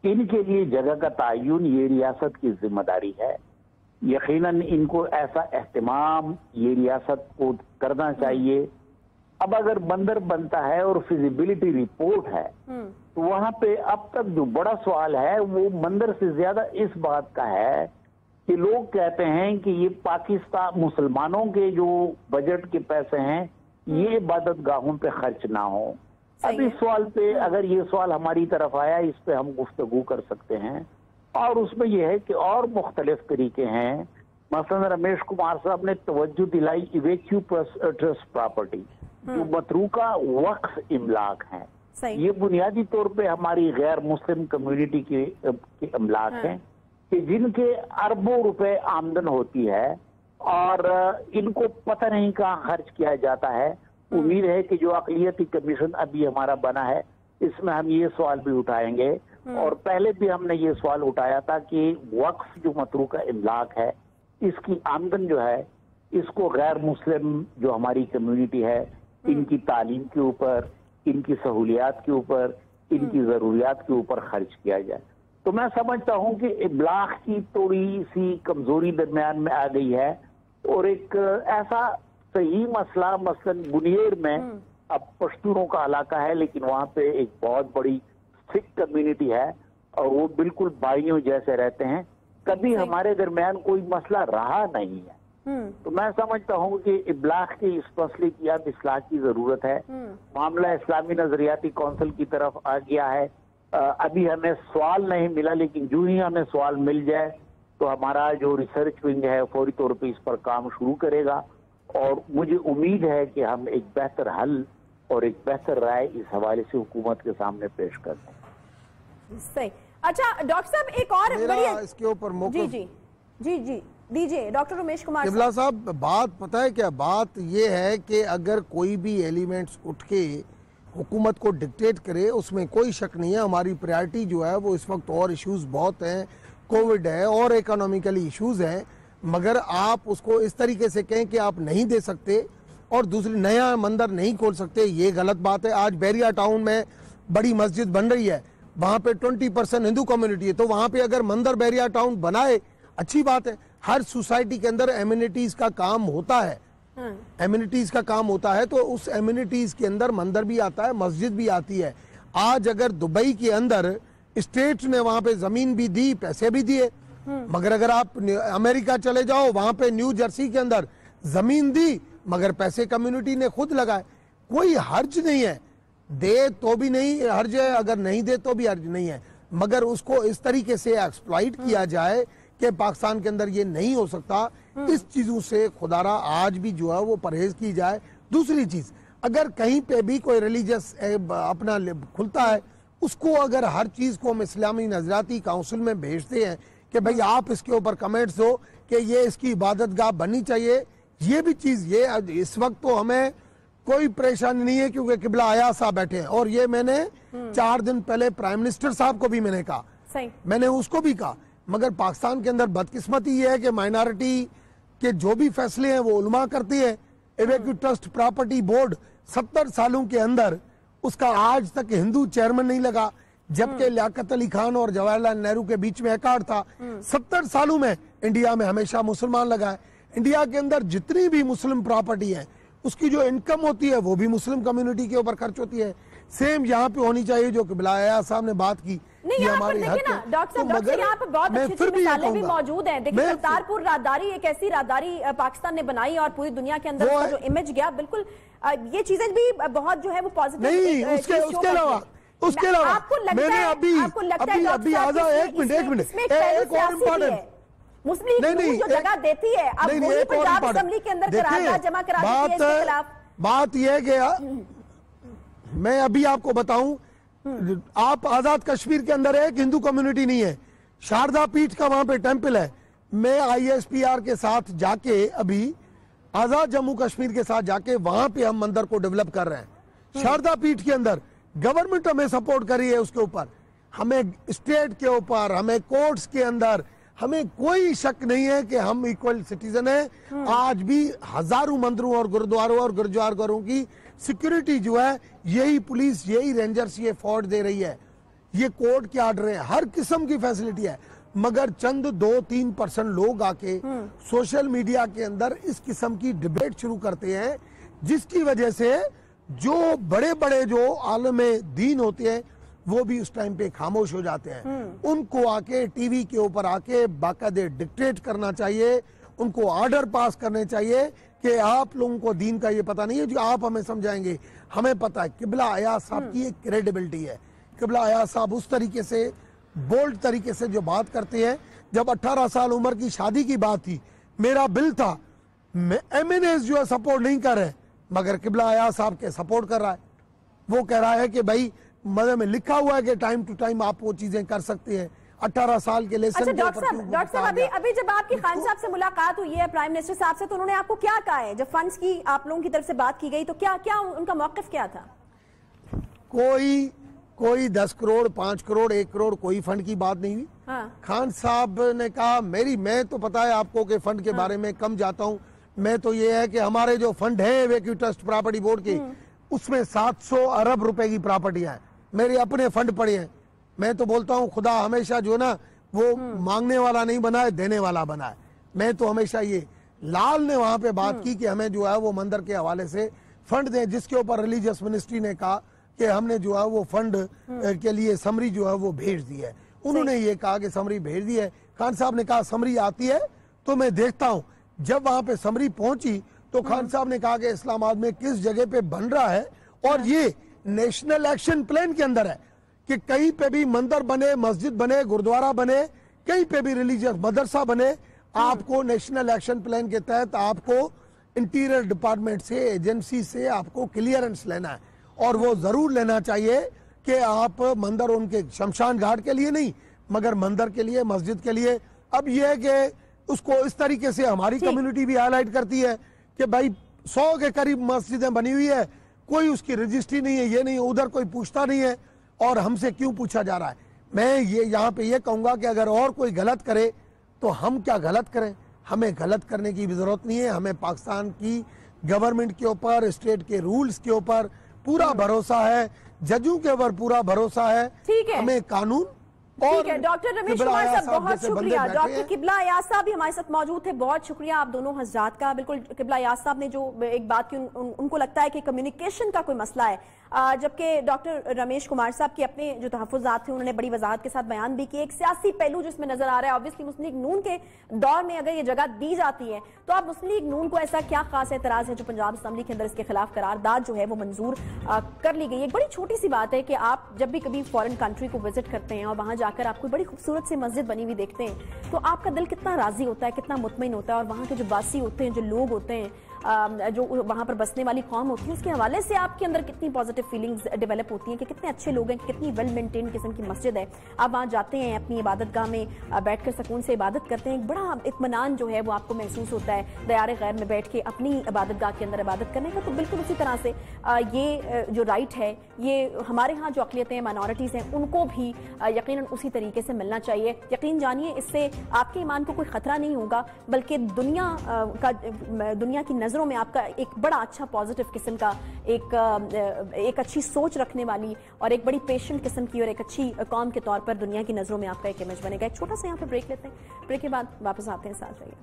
ان کے لیے جگہ کا تعین یہ ریاست کی ذمہ داری ہے. یقیناً ان کو ایسا اہتمام یہ ریاست کو کرنا چاہیے. اب اگر بندر بنتا ہے اور فیزیبلٹی رپورٹ ہے, تو وہاں پہ اب تک جو بڑا سوال ہے وہ بندر سے زیادہ اس بات کا ہے کہ لوگ کہتے ہیں کہ یہ پاکستان مسلمانوں کے جو بجٹ کے پیسے ہیں یہ عبادت گاہوں پہ خرچ نہ ہو. اب اس سوال پہ اگر یہ سوال ہماری طرف آیا, اس پہ ہم گفتگو کر سکتے ہیں, اور اس میں یہ ہے کہ اور مختلف طریقے ہیں. مثلا رمیش کمار صاحب نے توجہ دلائی ایویکیو ٹرسٹ پراپرٹی, جو متروکہ وقف املاک ہیں. یہ بنیادی طور پہ ہماری غیر مسلم کمیونٹی کے املاک ہیں کہ جن کے اربوں روپے آمدن ہوتی ہے اور ان کو پتہ نہیں کہاں خرچ کیا جاتا ہے. امید ہے کہ جو اقلیتی کمیشن ابھی ہمارا بنا ہے اس میں ہم یہ سوال بھی اٹھائیں گے, اور پہلے بھی ہم نے یہ سوال اٹھایا تھا کہ وقف جو متروکہ املاک ہے اس کی آمدن جو ہے اس کو غیر مسلم جو ہماری کمیونٹی ہے ان کی تعلیم کے اوپر, ان کی سہولیات کے اوپر, ان کی ضروریات کے اوپر خرچ کیا جائے. تو میں سمجھتا ہوں کہ ابلاغ کی تھوڑی سی کمزوری درمیان میں آ گئی ہے, اور ایک ایسا صحیح مسئلہ مثلا بنیر میں اب پشتونوں کا علاقہ ہے, لیکن وہاں پہ ایک بہت بڑی سکھ کمیونٹی ہے اور وہ بالکل بھائیوں جیسے رہتے ہیں. کبھی ہمارے درمیان کوئی مسئلہ رہا نہیں ہے. تو میں سمجھتا ہوں کہ ابلاغ کے اس مسئلے کی اب اصلاح کی ضرورت ہے. معاملہ اسلامی نظریاتی کونسل کی طرف آ گیا ہے. ابھی ہمیں سوال نہیں ملا, لیکن جو ہی ہمیں سوال مل جائے تو ہمارا جو ریسرچ ونگ ہے فوری طور پہ اس پر کام شروع کرے گا, اور مجھے امید ہے کہ ہم ایک بہتر حل اور ایک بہتر رائے اس حوالے سے حکومت کے سامنے پیش کر دیں. صحیح. اچھا ڈاکٹر صاحب ایک اور اس کے اوپر موقف جی دیجئے ڈاکٹر رمیش کمار قبلہ صاحب. بات پتہ ہے کیا بات یہ ہے کہ اگر کوئی بھی ایلیمنٹس اٹھ کے حکومت کو ڈکٹیٹ کرے, اس میں کوئی شک نہیں ہے ہماری پریارٹی جو ہے وہ اس وقت اور ایشوز بہت ہیں, کووڈ ہے اور اکنامیکلی ایشوز ہیں, مگر آپ اس کو اس طریقے سے کہیں کہ آپ نہیں دے سکتے اور دوسری نیا مندر نہیں کھول سکتے, یہ غلط بات ہے. آج بیریا ٹاؤن میں بڑی مسجد بن رہی ہے, وہاں پہ 20% ہندو کمیونٹی ہے, تو وہاں پہ اگر مندر بیریا ٹاؤن بنائے اچھی بات ہے. ہر سوسائٹی کے اندر ایمینٹیز کا کام ہوتا ہے, تو اس ایمینٹیز کے اندر مندر بھی آتا ہے, مسجد بھی آتی ہے. آج اگر دبئی کے اندر اسٹیٹ نے وہاں پہ زمین بھی دی, پیسے بھی دیے, مگر اگر آپ امریکہ چلے جاؤ وہاں پہ نیو جرسی کے اندر زمین دی مگر پیسے کمیونٹی نے خود لگائے. کوئی حرج نہیں ہے, دے تو بھی نہیں حرج ہے, اگر نہیں دے تو بھی حرج نہیں ہے, مگر اس کو اس طریقے سے ایکسپلائٹ کیا جائے کہ پاکستان کے اندر یہ نہیں ہو سکتا. اس چیزوں سے خدا را آج بھی جو ہے وہ پرہیز کی جائے. دوسری چیز, اگر کہیں پہ بھی کوئی ریلیجس اپنا کھلتا ہے, اس کو اگر ہر چیز کو ہم اسلامی نظریاتی کونسل میں بھیجتے ہیں کہ بھئی آپ اس کے اوپر کمنٹس دو کہ یہ اس کی عبادت گاہ بننی چاہیے, یہ بھی چیز یہ اس وقت تو ہمیں کوئی پریشانی نہیں ہے کیونکہ قبلہ آیا صاحب بیٹھے ہیں. اور یہ میں نے 4 دن پہلے پرائم منسٹر صاحب کو بھی میں نے کہا, میں نے اس کو بھی کہا, مگر پاکستان کے اندر بدقسمتی یہ ہے کہ مائنارٹی کے جو بھی فیصلے ہیں وہ علماء کرتی ہے. ایویکیو ٹرسٹ پراپرٹی بورڈ 70 سالوں کے اندر اس کا آج تک ہندو چیئرمین نہیں لگا, جبکہ لیاقت علی خان اور جواہر لال نہرو کے بیچ میں ایکارڈ تھا. 70 سالوں میں انڈیا میں ہمیشہ مسلمان لگا ہے. انڈیا کے اندر جتنی بھی مسلم پراپرٹی ہے اس کی جو انکم ہوتی ہے وہ بھی مسلم کمیونٹی کے اوپر خرچ ہوتی ہے. سیم یہاں پہ ہونی چاہیے جو کہ بلایا صاحب نے بات کی. نہیں یہاں پر دیکھیں نا ڈاکٹر صاحب یہاں پر بہت اچھی مثالیں بھی موجود ہیں. دیکھیں کرتارپور راہداری ایک ایسی راہداری پاکستان نے بنائی اور پوری دنیا کے اندر جو امیج گیا, بالکل یہ چیزیں بھی بہت جو ہے وہ پازیٹیو. نہیں اس کے علاوہ میں نے ابھی آزا ایک منٹ ایک اور امپارٹنٹ مسلم لیگ جو جگہ دیتی ہے اب وہی پنجاب اسمبلی کے اندر قرارداد جمع کرا دیتی ہے اس کے خلاف. بات یہ کہ میں ابھی آپ کو بتاؤں, آپ آزاد کشمیر کے اندر ایک ہندو کمیونٹی نہیں ہے. شاردا پیٹھ کا وہاں پہ ٹیمپل ہے. میں ISPR کے ساتھ جا کے ابھی آزاد جموں کشمیر کے ساتھ جا کے وہاں پہ ہم مندر کو ڈیولپ کر رہے ہیں. شاردا پیٹھ کے اندر गवर्नमेंट हमें सपोर्ट करी है उसके ऊपर, हमें स्टेट के ऊपर, हमें कोर्ट्स के अंदर, हमें कोई शक नहीं है कि हम इक्वल सिटीजन हैं। आज भी हजारों मंदिरों और गुरुद्वारों और गिरजाघरों की सिक्योरिटी जो है यही पुलिस, यही रेंजर्स ये फोर्स दे रही है। ये कोर्ट के आर्डर है, हर किस्म की फैसिलिटी है, मगर चंद 2-3% लोग आके सोशल मीडिया के अंदर इस किस्म की डिबेट शुरू करते हैं, जिसकी वजह से जो बड़े बड़े जो आलमे दीन होते हैं वो भी उस टाइम पे खामोश हो जाते हैं। उनको आके टीवी के ऊपर आके बाकायदे डिक्टेट करना चाहिए, उनको ऑर्डर पास करने चाहिए कि आप लोगों को दीन का ये पता नहीं है, जो आप हमें समझाएंगे, हमें पता है। किबला अयाज साहब की एक क्रेडिबिलिटी है, किबला अयाज साहब उस तरीके से बोल्ड तरीके से जो बात करते हैं। जब 18 साल उम्र की शादी की बात थी, मेरा बिल था, MNAs जो है सपोर्ट नहीं कर रहे, मगर किबला अयाज साहब के सपोर्ट कर रहा है। वो कह रहा है कि भाई मदर में लिखा हुआ है कि टाइम टू टाइम आप वो चीजें कर सकते हैं। 18 साल के लेसन। अच्छा डॉक्टर साहब, अभी जब आपकी खान साहब से मुलाकात हुई है प्राइम मिनिस्टर साहब से, तो उन्होंने आपको क्या कहा है? जब फंड्स की आप लोगों की तरफ से बात की गई तो क्या उनका मौक़िफ़ क्या था? कोई 10 करोड़, 5 करोड़, 1 करोड़ कोई फंड की बात नहीं हुई। खान साहब ने कहा मैं तो पता है आपको कि फंड के बारे में कम जाता हूं, मैं तो ये है कि हमारे जो फंड है वैक्यू ट्रस्ट प्रॉपर्टी बोर्ड के, उसमें 700 अरब रुपए की प्रॉपर्टियां हैं, मेरे अपने फंड पड़े हैं। मैं तो बोलता हूं खुदा हमेशा जो ना वो मांगने वाला नहीं बना है, देने वाला बना है। मैं तो हमेशा ये लाल ने वहां पे बात की कि हमें जो है वो मंदिर के हवाले से फंड दें, जिसके ऊपर रिलीजियस मिनिस्ट्री ने कहा कि हमने जो है वो फंड के लिए समरी जो है वो भेज दी है। उन्होंने ये कहा कि समरी भेज दी है। खान साहब ने कहा समरी आती है तो मैं देखता हूं। जब वहां पे समरी पहुंची तो खान साहब ने कहा कि इस्लामाबाद में किस जगह पे बन रहा है, और ये नेशनल एक्शन प्लान के अंदर है कि कहीं पे भी मंदिर बने, मस्जिद बने, गुरुद्वारा बने, कहीं पे भी रिलीजियस मदरसा बने, आपको नेशनल एक्शन प्लान के तहत आपको इंटीरियर डिपार्टमेंट से, एजेंसी से आपको क्लियरेंस लेना है। और वो जरूर लेना चाहिए कि आप मंदिर उनके शमशान घाट के लिए नहीं, मगर मंदिर के लिए, मस्जिद के लिए। अब यह है कि उसको इस तरीके से हमारी कम्युनिटी भी हाईलाइट करती है कि भाई 100 के करीब मस्जिदें बनी हुई है, कोई उसकी रजिस्ट्री नहीं है, ये नहीं, उधर कोई पूछता नहीं है, और हमसे क्यों पूछा जा रहा है। मैं ये यहाँ पे ये कहूंगा कि अगर और कोई गलत करे तो हम क्या गलत करें, हमें गलत करने की भी जरूरत नहीं है। हमें पाकिस्तान की गवर्नमेंट के ऊपर, स्टेट के रूल्स के ऊपर पूरा भरोसा है, जजों के ऊपर पूरा भरोसा है, हमें कानून। ठीक है डॉक्टर रमेश कुमार साहब, बहुत शुक्रिया। डॉक्टर किबला अयाज साहब भी हमारे साथ मौजूद थे, बहुत शुक्रिया आप दोनों हजरात का। बिल्कुल किबला अयाज साहब ने जो एक बात की, उनको लगता है कि कम्युनिकेशन का कोई मसला है, जबकि डॉक्टर रमेश कुमार साहब के अपने जो तहफ़्फ़ुज़ात थे उन्होंने बड़ी वजाहत के साथ बयान भी किए। एक सियासी पहलू जिसमें नजर आ रहा है, ऑब्वियसली मुस्लिम लीग नून के दौर में अगर ये जगह दी जाती है तो आप मुस्लिम लीग नून को ऐसा क्या खास एतराज है जो पंजाब असम्बली के अंदर इसके खिलाफ करारदाद जो है वो मंजूर कर ली गई। एक बड़ी छोटी सी बात है कि आप जब भी कभी फॉरेन कंट्री को विजिट करते हैं और वहां जाकर आप कोई बड़ी खूबसूरत सी मस्जिद बनी हुई देखते हैं तो आपका दिल कितना राजी होता है, कितना मुतमईन होता है, और वहां के जो वासी होते हैं, जो लोग होते हैं, जो वहां पर बसने वाली कौम होती है, उसके हवाले से आपके अंदर कितनी पॉजिटिव फीलिंग्स डेवलप होती हैं कि कितने अच्छे लोग हैं, कितनी वेल मेंटेन किस्म की मस्जिद है। आप वहां जाते हैं, अपनी इबादतगाह में बैठकर सुकून से इबादत करते हैं, एक बड़ा इत्मीनान जो है वो आपको महसूस होता है दयारे गैर में बैठ के अपनी इबादतगाह के अंदर इबादत करने का। तो बिल्कुल उसी तरह से ये जो राइट है, ये हमारे यहाँ जो अक़लियतें, माइनॉरिटीज़ हैं, उनको भी यकीनन उसी तरीके से मिलना चाहिए। यकीन जानिए इससे आपके ईमान को कोई ख़तरा नहीं होगा, बल्कि दुनिया की नज़रों में आपका एक बड़ा अच्छा पॉजिटिव किस्म का एक अच्छी सोच रखने वाली और एक बड़ी पेशेंट किस्म की और एक अच्छी कौम के तौर पर दुनिया की नज़रों में आपका एक इमेज बनेगा। एक छोटा सा यहाँ पे ब्रेक लेते हैं, ब्रेक के बाद वापस आते हैं, साथ रहिए।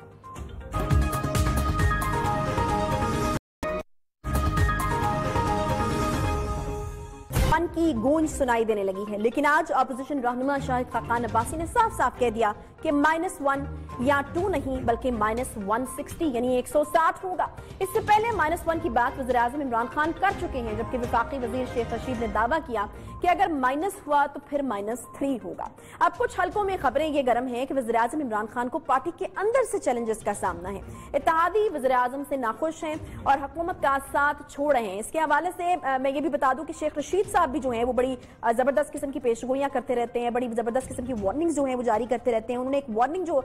मन की गूंज सुनाई देने लगी है, लेकिन आज अपोजिशन रहनुमा शाहिद खाकान अब्बासी ने साफ साफ कह दिया कि -1 या 2 नहीं बल्कि -160 यानी 160 होगा। इससे पहले -1 की बात वज़ीर आज़म इमरान खान कर चुके हैं, जबकि वफाकी वजीर शेख रशीद ने दावा किया कि अगर माइनस हुआ तो फिर -3 होगा। अब कुछ हलकों में खबरें ये गर्म हैं कि वज़ीर आज़म इमरान खान को पार्टी के अंदर से चैलेंजेस का सामना है। इत्तेहादी वज़ीर आज़म से नाखुश हैं और हुकूमत का साथ छोड़ रहे हैं। इसके हवाले से मैं ये भी बता दूं कि शेख रशीद साहब साहब भी जो हैं वो बड़ी ज़बरदस्त किस्म की पेशगोइयाँ करते रहते हैं, बड़ी ज़बरदस्त किस्म की वार्निंग्स जो हैं वो जारी करते रहते हैं। उन्होंने एक वार्निंग जो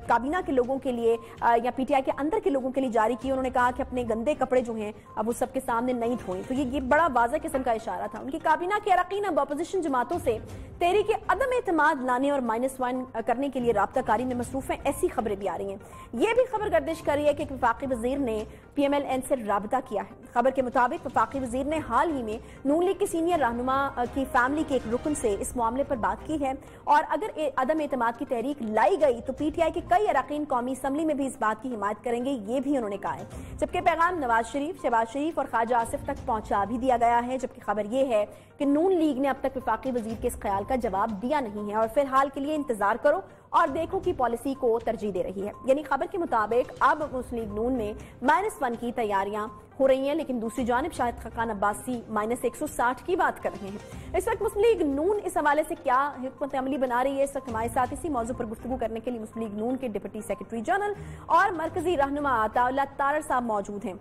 काबीना के लोगों के लिए या पीटीआई के अंदर के लोगों के लिए जारी की। उन्होंने कहा कि अपने गंदे कपड़े जो हैं अब वो सबके सामने नहीं धोएं। तो ये बड़ा वाज़ह किस्म का इशारा था। उनकी काबीना के अरकान अब अपोजिशन जमातों से तहरीक अदम एतमाद लाने और -1 करने के लिए राब्ताकारी में मसरूफ हैं, ऐसी खबरें भी आ रही हैं। ये भी खबर गर्दिश कर रही है कि वफाकी वजीर ने PMLN से राब्ता किया है। खबर के मुताबिक वफाकी वजीर ने हाल ही में नून लीग के सीनियर रहनुमा की फैमिली के एक रुकन से इस मामले पर बात की है और अगर अदम एतमाद की तहरीक लाई गई तो PTI के कई अरकान कौमी असम्बली में भी इस बात की हिमायत करेंगे, ये भी उन्होंने कहा है। जबकि पैगाम नवाज शरीफ, शहबाज शरीफ और ख्वाजा आसिफ तक पहुंचा भी दिया गया है। जबकि खबर यह है कि नून लीग ने अब तक वफाकी वजीर के इस ख्याल का जवाब दिया नहीं है और फिलहाल के लिए इंतजार करो और देखो की पॉलिसी को तरजीह दे रही है। यानी खबर के मुताबिक अब मुस्लिम लीग नून में -1 की तैयारियां हो रही हैं, लेकिन दूसरी जानिब शाहिद खाकान अब्बासी -160 की बात कर रहे हैं। इस वक्त मुस्लिम लीग नून इस हवाले से क्या हिकमत अमली बना रही है, इस वक्त हमारे साथ इसी मौजू पर गुफ्तगू करने के लिए मुस्लिम लीग नून के डिप्टी सेक्रेटरी जनरल और मरकजी रहनुमा अताउल्लाह तारर साहब मौजूद हैं।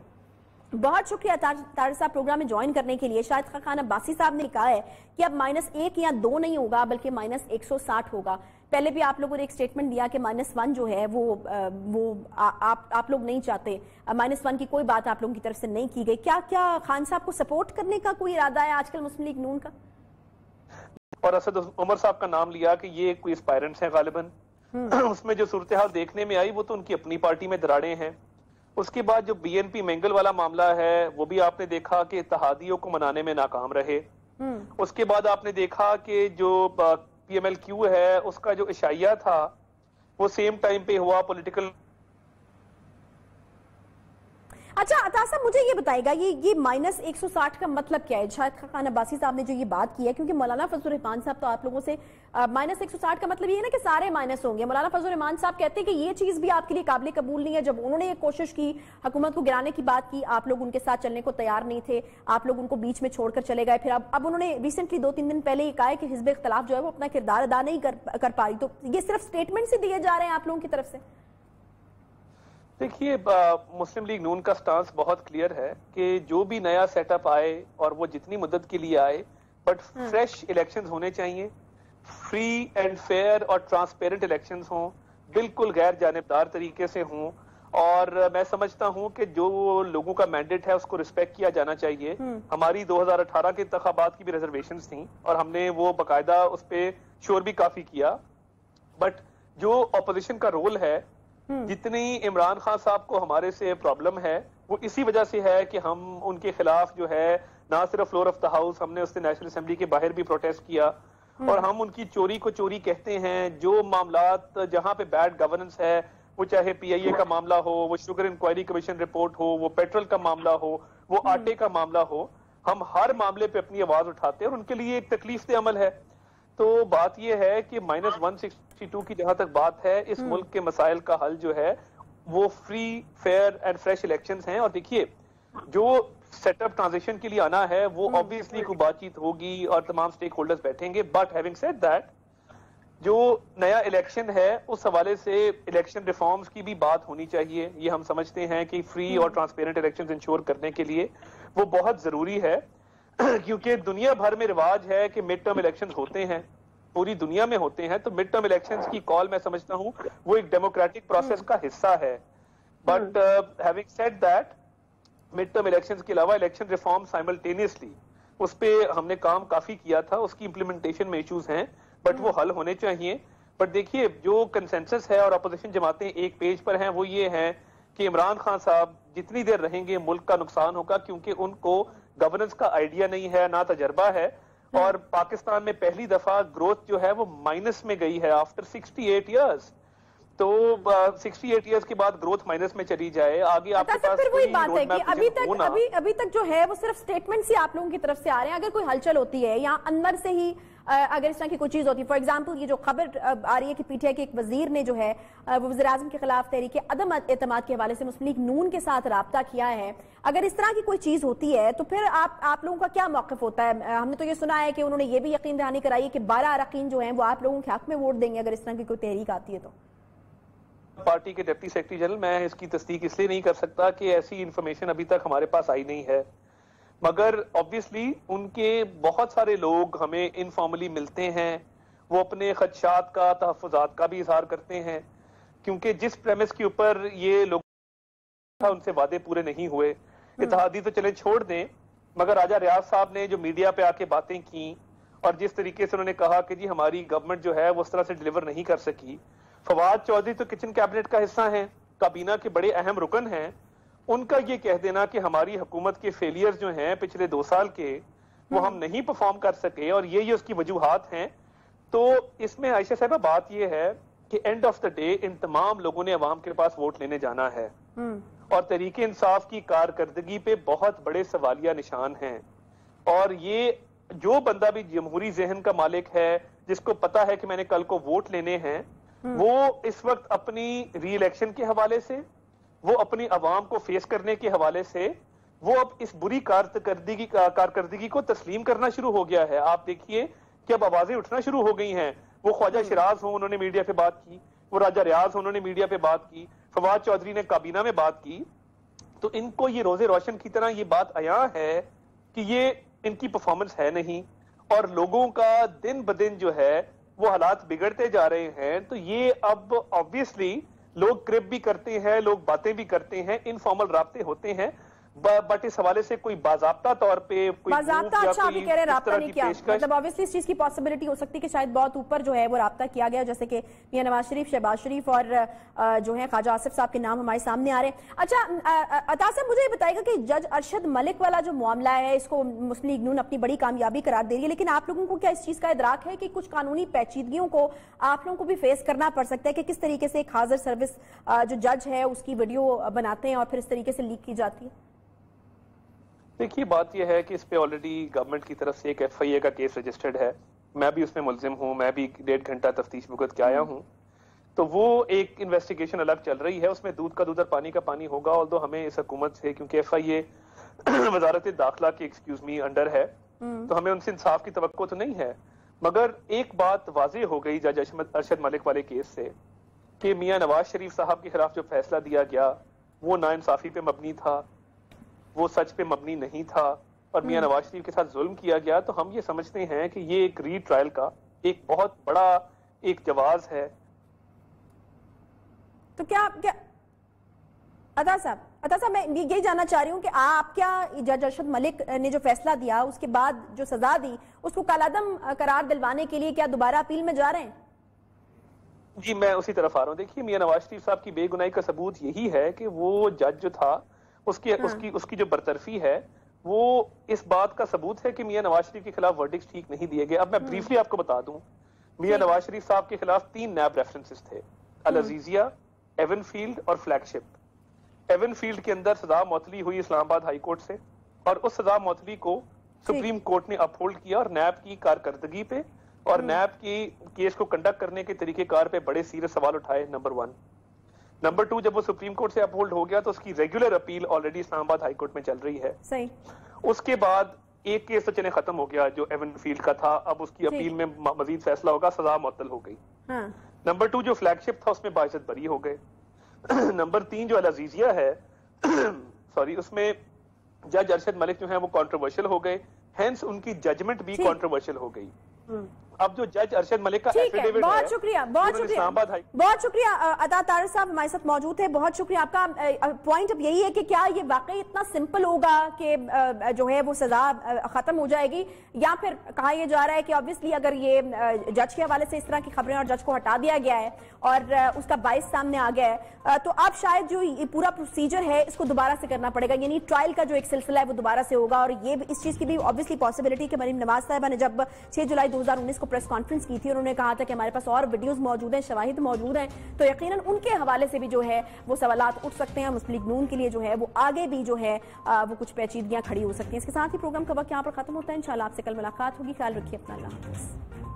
बहुत शुक्रिया तारर साहब प्रोग्राम में ज्वाइन करने के लिए। शाहिद खाकान अब्बासी साहब ने कहा है कि अब -1 या 2 नहीं होगा बल्कि -160 होगा। पहले भी आप लोगों ने एक स्टेटमेंट दिया कि -1 जो है वो आप लोग नहीं चाहते, -1 की कोई बात आप लोगों की तरफ से नहीं की गई। क्या खान साहब को सपोर्ट करने का कोई इरादा है आजकल मुस्लिम लीग नून का? और असद उमर साहब का नाम लिया कि ये कोई एस्पायरेंट्स हैं गालिबन। उसमें जो सूरत हाल देखने में आई वो तो उनकी अपनी पार्टी में दराड़ें हैं। उसके बाद जो BNP मैंगल वाला मामला है वो भी आपने देखा कि इत्तेहादियों को मनाने में नाकाम रहे। उसके बाद आपने देखा कि जो PMLQ है उसका जो इशाइया था वो सेम टाइम पे हुआ पॉलिटिकल। अच्छा अता साहब मुझे ये बताएगा ये -160 का मतलब क्या है? शाहिद खाकान अब्बासी साहब ने जो ये बात की है, क्योंकि मौलाना फजल रहमान साहब तो आप लोगों से -160 का मतलब ये है ना कि सारे माइनस होंगे। मौलाना फजल रहमान साहब कहते हैं कि ये चीज भी आपके लिए काबिल कबूल नहीं है। जब उन्होंने ये कोशिश की हुकूमत को गिराने की बात की, आप लोग उनके साथ चलने को तैयार नहीं थे, आप लोग उनको बीच में छोड़कर चले गए। फिर अब उन्होंने रिसेंटली 2-3 दिन पहले ये कहा है कि हिज़्ब इख्तिलाफ जो है वो अपना किरदार अदा नहीं कर पा रही। तो ये सिर्फ स्टेटमेंट से दिए जा रहे हैं आप लोगों की तरफ से? देखिए मुस्लिम लीग नून का स्टांस बहुत क्लियर है कि जो भी नया सेटअप आए और वो जितनी मदद के लिए आए, बट फ्रेश इलेक्शंस होने चाहिए, फ्री एंड फेयर और ट्रांसपेरेंट इलेक्शंस हों, बिल्कुल गैर जानिबदार तरीके से हों। और मैं समझता हूं कि जो लोगों का मैंडेट है उसको रिस्पेक्ट किया जाना चाहिए। हमारी 2018 के इंतखाबात की भी रिजर्वेशंस थी और हमने वो बाकायदा उस पर शोर भी काफी किया। बट जो अपोजिशन का रोल है, जितनी इमरान खान साहब को हमारे से प्रॉब्लम है वो इसी वजह से है कि हम उनके खिलाफ जो है ना सिर्फ फ्लोर ऑफ द हाउस, हमने उससे नेशनल असेंबली के बाहर भी प्रोटेस्ट किया और हम उनकी चोरी को चोरी कहते हैं। जो मामलात जहां पे बैड गवर्नेंस है, वो चाहे PIA का मामला हो, वो शुगर इंक्वायरी कमीशन रिपोर्ट हो, वो पेट्रोल का मामला हो, वो आटे का मामला हो, हम हर मामले पे अपनी आवाज उठाते हैं और उनके लिए एक तकलीफ दे अमल है। तो बात यह है कि -162 की जहां तक बात है, इस मुल्क के मसाइल का हल जो है वो free fair and fresh elections हैं। और देखिए जो सेटअप ट्रांजिशन के लिए आना है वो ऑब्वियसली कोई बातचीत होगी और तमाम स्टेक होल्डर्स बैठेंगे। बट हैविंग सेड दैट, जो नया इलेक्शन है उस हवाले से इलेक्शन रिफॉर्म्स की भी बात होनी चाहिए। ये हम समझते हैं कि फ्री और ट्रांसपेरेंट इलेक्शंस इंश्योर करने के लिए वो बहुत जरूरी है क्योंकि दुनिया भर में रिवाज है कि मिड टर्म इलेक्शंस होते हैं, पूरी दुनिया में होते हैं। तो मिड टर्म इलेक्शंस की कॉल मैं समझता हूं वो एक डेमोक्रेटिक प्रोसेस का हिस्सा है। But having said that, mid term elections के अलावा इलेक्शन रिफॉर्म साइमल्टेनियसली उस पे हमने काम काफी किया था, उसकी इंप्लीमेंटेशन में इश्यूज हैं बट वो हल होने चाहिए। बट देखिए जो कंसेंसस है और अपोजिशन जमातें एक पेज पर हैं वो ये है कि इमरान खान साहब जितनी देर रहेंगे मुल्क का नुकसान होगा, क्योंकि उनको गवर्नेंस का आइडिया नहीं है, ना तजर्बा है। और पाकिस्तान में पहली दफा ग्रोथ जो है वो माइनस में गई है आफ्टर 68 इयर्स। तो 68 इयर्स के बाद ग्रोथ माइनस में चली जाए, आगे आपके पास फिर वही बात है कि अभी तक जो है वो सिर्फ स्टेटमेंट्स ही आप लोगों की तरफ से आ रहे हैं। अगर कोई हलचल होती है या अंदर से ही अगर इस तरह की कोई चीज होती है, फॉर एग्जाम्पल ये जो खबर आ रही है कि PTI के एक वजीर ने जो है वो वज़ीर आज़म के खिलाफ तहरीक अदम एतमाद के हवाले से मुस्लिम लीग नून के साथ राब्ता किया है, अगर इस तरह की कोई चीज होती है तो फिर आप लोगों का क्या मौक़िफ़ होता है? हमने तो ये सुना है कि उन्होंने ये भी यकीन दहानी कराई है कि 12 अरकान जो हैं वो आप लोगों के हक में वोट देंगे अगर इस तरह की कोई तहरीक आती है। तो पार्टी के डिप्टी सेक्रेटरी जनरल, मैं इसकी तस्दीक इसलिए नहीं कर सकता कि ऐसी इंफॉर्मेशन अभी तक हमारे पास आई नहीं है। मगर ऑब्वियसली उनके बहुत सारे लोग हमें इनफॉर्मली मिलते हैं, वो अपने खदशात का, तहफ़्फ़ुज़ात का भी इजहार करते हैं, क्योंकि जिस प्रेमिस के ऊपर ये लोग उनसे वादे पूरे नहीं हुए। इत्तेहादी तो चले छोड़ दें, मगर राजा रियाज साहब ने जो मीडिया पे आके बातें की और जिस तरीके से उन्होंने कहा कि जी हमारी गवर्नमेंट जो है वो उस तरह से डिलीवर नहीं कर सकी। फवाद चौधरी तो किचन कैबिनेट का हिस्सा हैं, काबीना के बड़े अहम रुकन हैं, उनका ये कह देना कि हमारी हुकूमत के फेलियर जो हैं पिछले 2 साल के वो हम नहीं परफॉर्म कर सके और ये उसकी वजूहात हैं। तो इसमें आयशा साहबा बात ये है कि end of the day in तमाम लोगों ने अवाम के पास वोट लेने जाना है और तहरीक इंसाफ की कारकर्दगी पे बहुत बड़े सवालिया निशान हैं। और ये जो बंदा भी जमहूरी जहन का मालिक है, जिसको पता है कि मैंने कल को वोट लेने हैं, वो इस वक्त अपनी री इलेक्शन के हवाले से, वो अपनी अवाम को फेस करने के हवाले से, वो अब इस बुरी कारकर्दगी को तस्लीम करना शुरू हो गया है। आप देखिए कि अब आवाजें उठना शुरू हो गई हैं। वो ख्वाजा शिराज हो, उन्होंने मीडिया पे बात की, वो राजा रियाज हो, उन्होंने मीडिया पे बात की, फवाद चौधरी ने काबीना में बात की। तो इनको ये रोजे रोशन की तरह ये बात आया है कि ये इनकी परफॉर्मेंस है नहीं और लोगों का दिन ब दिन जो है वो हालात बिगड़ते जा रहे हैं। तो ये अब ऑब्वियसली लोग क्रिप भी करते हैं, लोग बातें भी करते हैं, इनफॉर्मल राब्ते होते हैं, बट इस हवाले से कोई बाज़ाब्ता तौर पे कोई बाज़ाब्ता, अच्छा अभी कह रहे राब्ता नहीं किया, मतलब ऑब्वियसली इस चीज की पॉसिबिलिटी हो सकती है कि शायद बहुत ऊपर जो है वो राब्ता किया गया, जैसे कि मियां नवाज शरीफ, शहबाज शरीफ और जो है ख्वाजा आसिफ साहब के नाम हमारे सामने आ रहे हैं। अच्छा अता साहब, मुझे ये बताइएगा कि जज अरशद मलिक वाला जो मामला है, इसको मुस्लिम लीग नून अपनी बड़ी कामयाबी करार दे रही है, लेकिन आप लोगों को क्या इस चीज का इदराक है कि कुछ कानूनी पेचीदगियों को आप लोगों को भी फेस करना पड़ सकता है कि किस तरीके से एक हाजिर सर्विस जो जज है उसकी वीडियो बनाते हैं और फिर इस तरीके से लीक की जाती है? देखिए, बात यह है कि इस पे ऑलरेडी गवर्नमेंट की तरफ से एक FIA का केस रजिस्टर्ड है, मैं भी उसमें मुलजिम हूँ, मैं भी 1.5 घंटा तफ्तीश भुगत के आया हूँ। तो वो एक इन्वेस्टिगेशन अलग चल रही है, उसमें दूध का दूध और पानी का पानी होगा। ऑल्दो हमें इस हुकूमत से, क्योंकि FIA वजारत दाखिला की एक्सक्यूज मी अंडर है, तो हमें उनसे इंसाफ की तवक्को तो नहीं है। मगर एक बात वाज़ेह हो गई जज अरशद मलिक वाले केस से कि मियां नवाज शरीफ साहब के खिलाफ जो फैसला दिया गया वो नाइंसाफी पे मबनी था, वो सच पे मबनी नहीं था और मियां नवाज शरीफ के साथ जुल्म किया गया। तो हम ये समझते हैं कि ये एक री ट्रायल का एक बहुत बड़ा एक जवाज है। तो क्या अता साहब मैं यही जानना चाह रही हूँ कि आप क्या जज अरशद मलिक ने जो फैसला दिया उसके बाद जो सजा दी उसको कालादम करार दिलवाने के लिए क्या दोबारा अपील में जा रहे हैं? जी, मैं उसी तरफ आ रहा हूँ। देखिए, मियां नवाज शरीफ साहब की बेगुनाही का सबूत यही है कि वो जज जो था उसकी जो बरतरफी है, वो इस बात का सबूत है कि मियां नवाज शरीफ के खिलाफ वर्डिक्ट ठीक नहीं दिए गए। अब मैं ब्रीफली आपको बता दूं, मियां नवाज शरीफ साहब के खिलाफ 3 नैब रेफरेंसेस थे, अल अजीजिया, एवनफील्ड और फ्लैगशिप। एवनफील्ड के अंदर सजा मौतली हुई इस्लामाबाद हाई कोर्ट से और उस सजा मौतली को सुप्रीम कोर्ट ने अपहोल्ड किया और नैब की कारकर्दगी पे और नैब की केस को कंडक्ट करने के तरीकेकार पे बड़े सीरियस सवाल उठाए। नंबर 1। नंबर 2, जब वो सुप्रीम कोर्ट से अपहोल्ड हो गया तो उसकी regular appeal already Islamabad high court में चल रही है। सही। उसके बाद एक केस तो चले खत्म हो गया जो एवनफील्ड का था, अब उसकी अपील में मजीद फैसला होगा, सजा मुअत्तल हो गई। नंबर 2 जो फ्लैगशिप था उसमें बाइज्जत बरी हो गए। नंबर 3 जो अल अजीजिया है सॉरी, उसमें जज अरशद मलिक जो है वो कंट्रोवर्शियल हो गए, हेंस उनकी जजमेंट भी कंट्रोवर्शियल हो गई। अब जो जज अरशद मलिक का एफिडेविट है, बहुत शुक्रिया अता तारड़ साहब हमारे साथ मौजूद है, बहुत शुक्रिया आपका। पॉइंट अब यही है कि क्या ये वाकई इतना सिंपल होगा कि जो है वो सजा खत्म हो जाएगी, या फिर कहा यह जा रहा है कि ऑब्वियसली अगर ये जज के हवाले से इस तरह की खबरें और जज को हटा दिया गया है और उसका बाइस सामने आ गया है तो अब शायद जो ये पूरा प्रोसीजर है इसको दोबारा से करना पड़ेगा, यानी ट्रायल का जो एक सिलसिला है वो दोबारा से होगा। और ये इस चीज की भी ऑब्वियसली पॉसिबिलिटी कि मरीम नवाज साहिबा ने जब 6 जुलाई 2019 को प्रेस कॉन्फ्रेंस की थी, उन्होंने कहा था कि हमारे पास और वीडियोस मौजूद हैं, शवाहिद मौजूद हैं, तो यकीनन उनके हवाले से भी जो है वो सवालात उठ सकते हैं। मुस्लिम लीग नून के लिए जो है वो आगे भी जो है वो कुछ पेचीदगियां खड़ी हो सकती हैं। इसके साथ ही प्रोग्राम का वक्त यहाँ पर खत्म होता है। इंशाल्लाह आपसे कल मुलाकात होगी। ख्याल रखिए अपना, अल्लाह हाफ़िज़।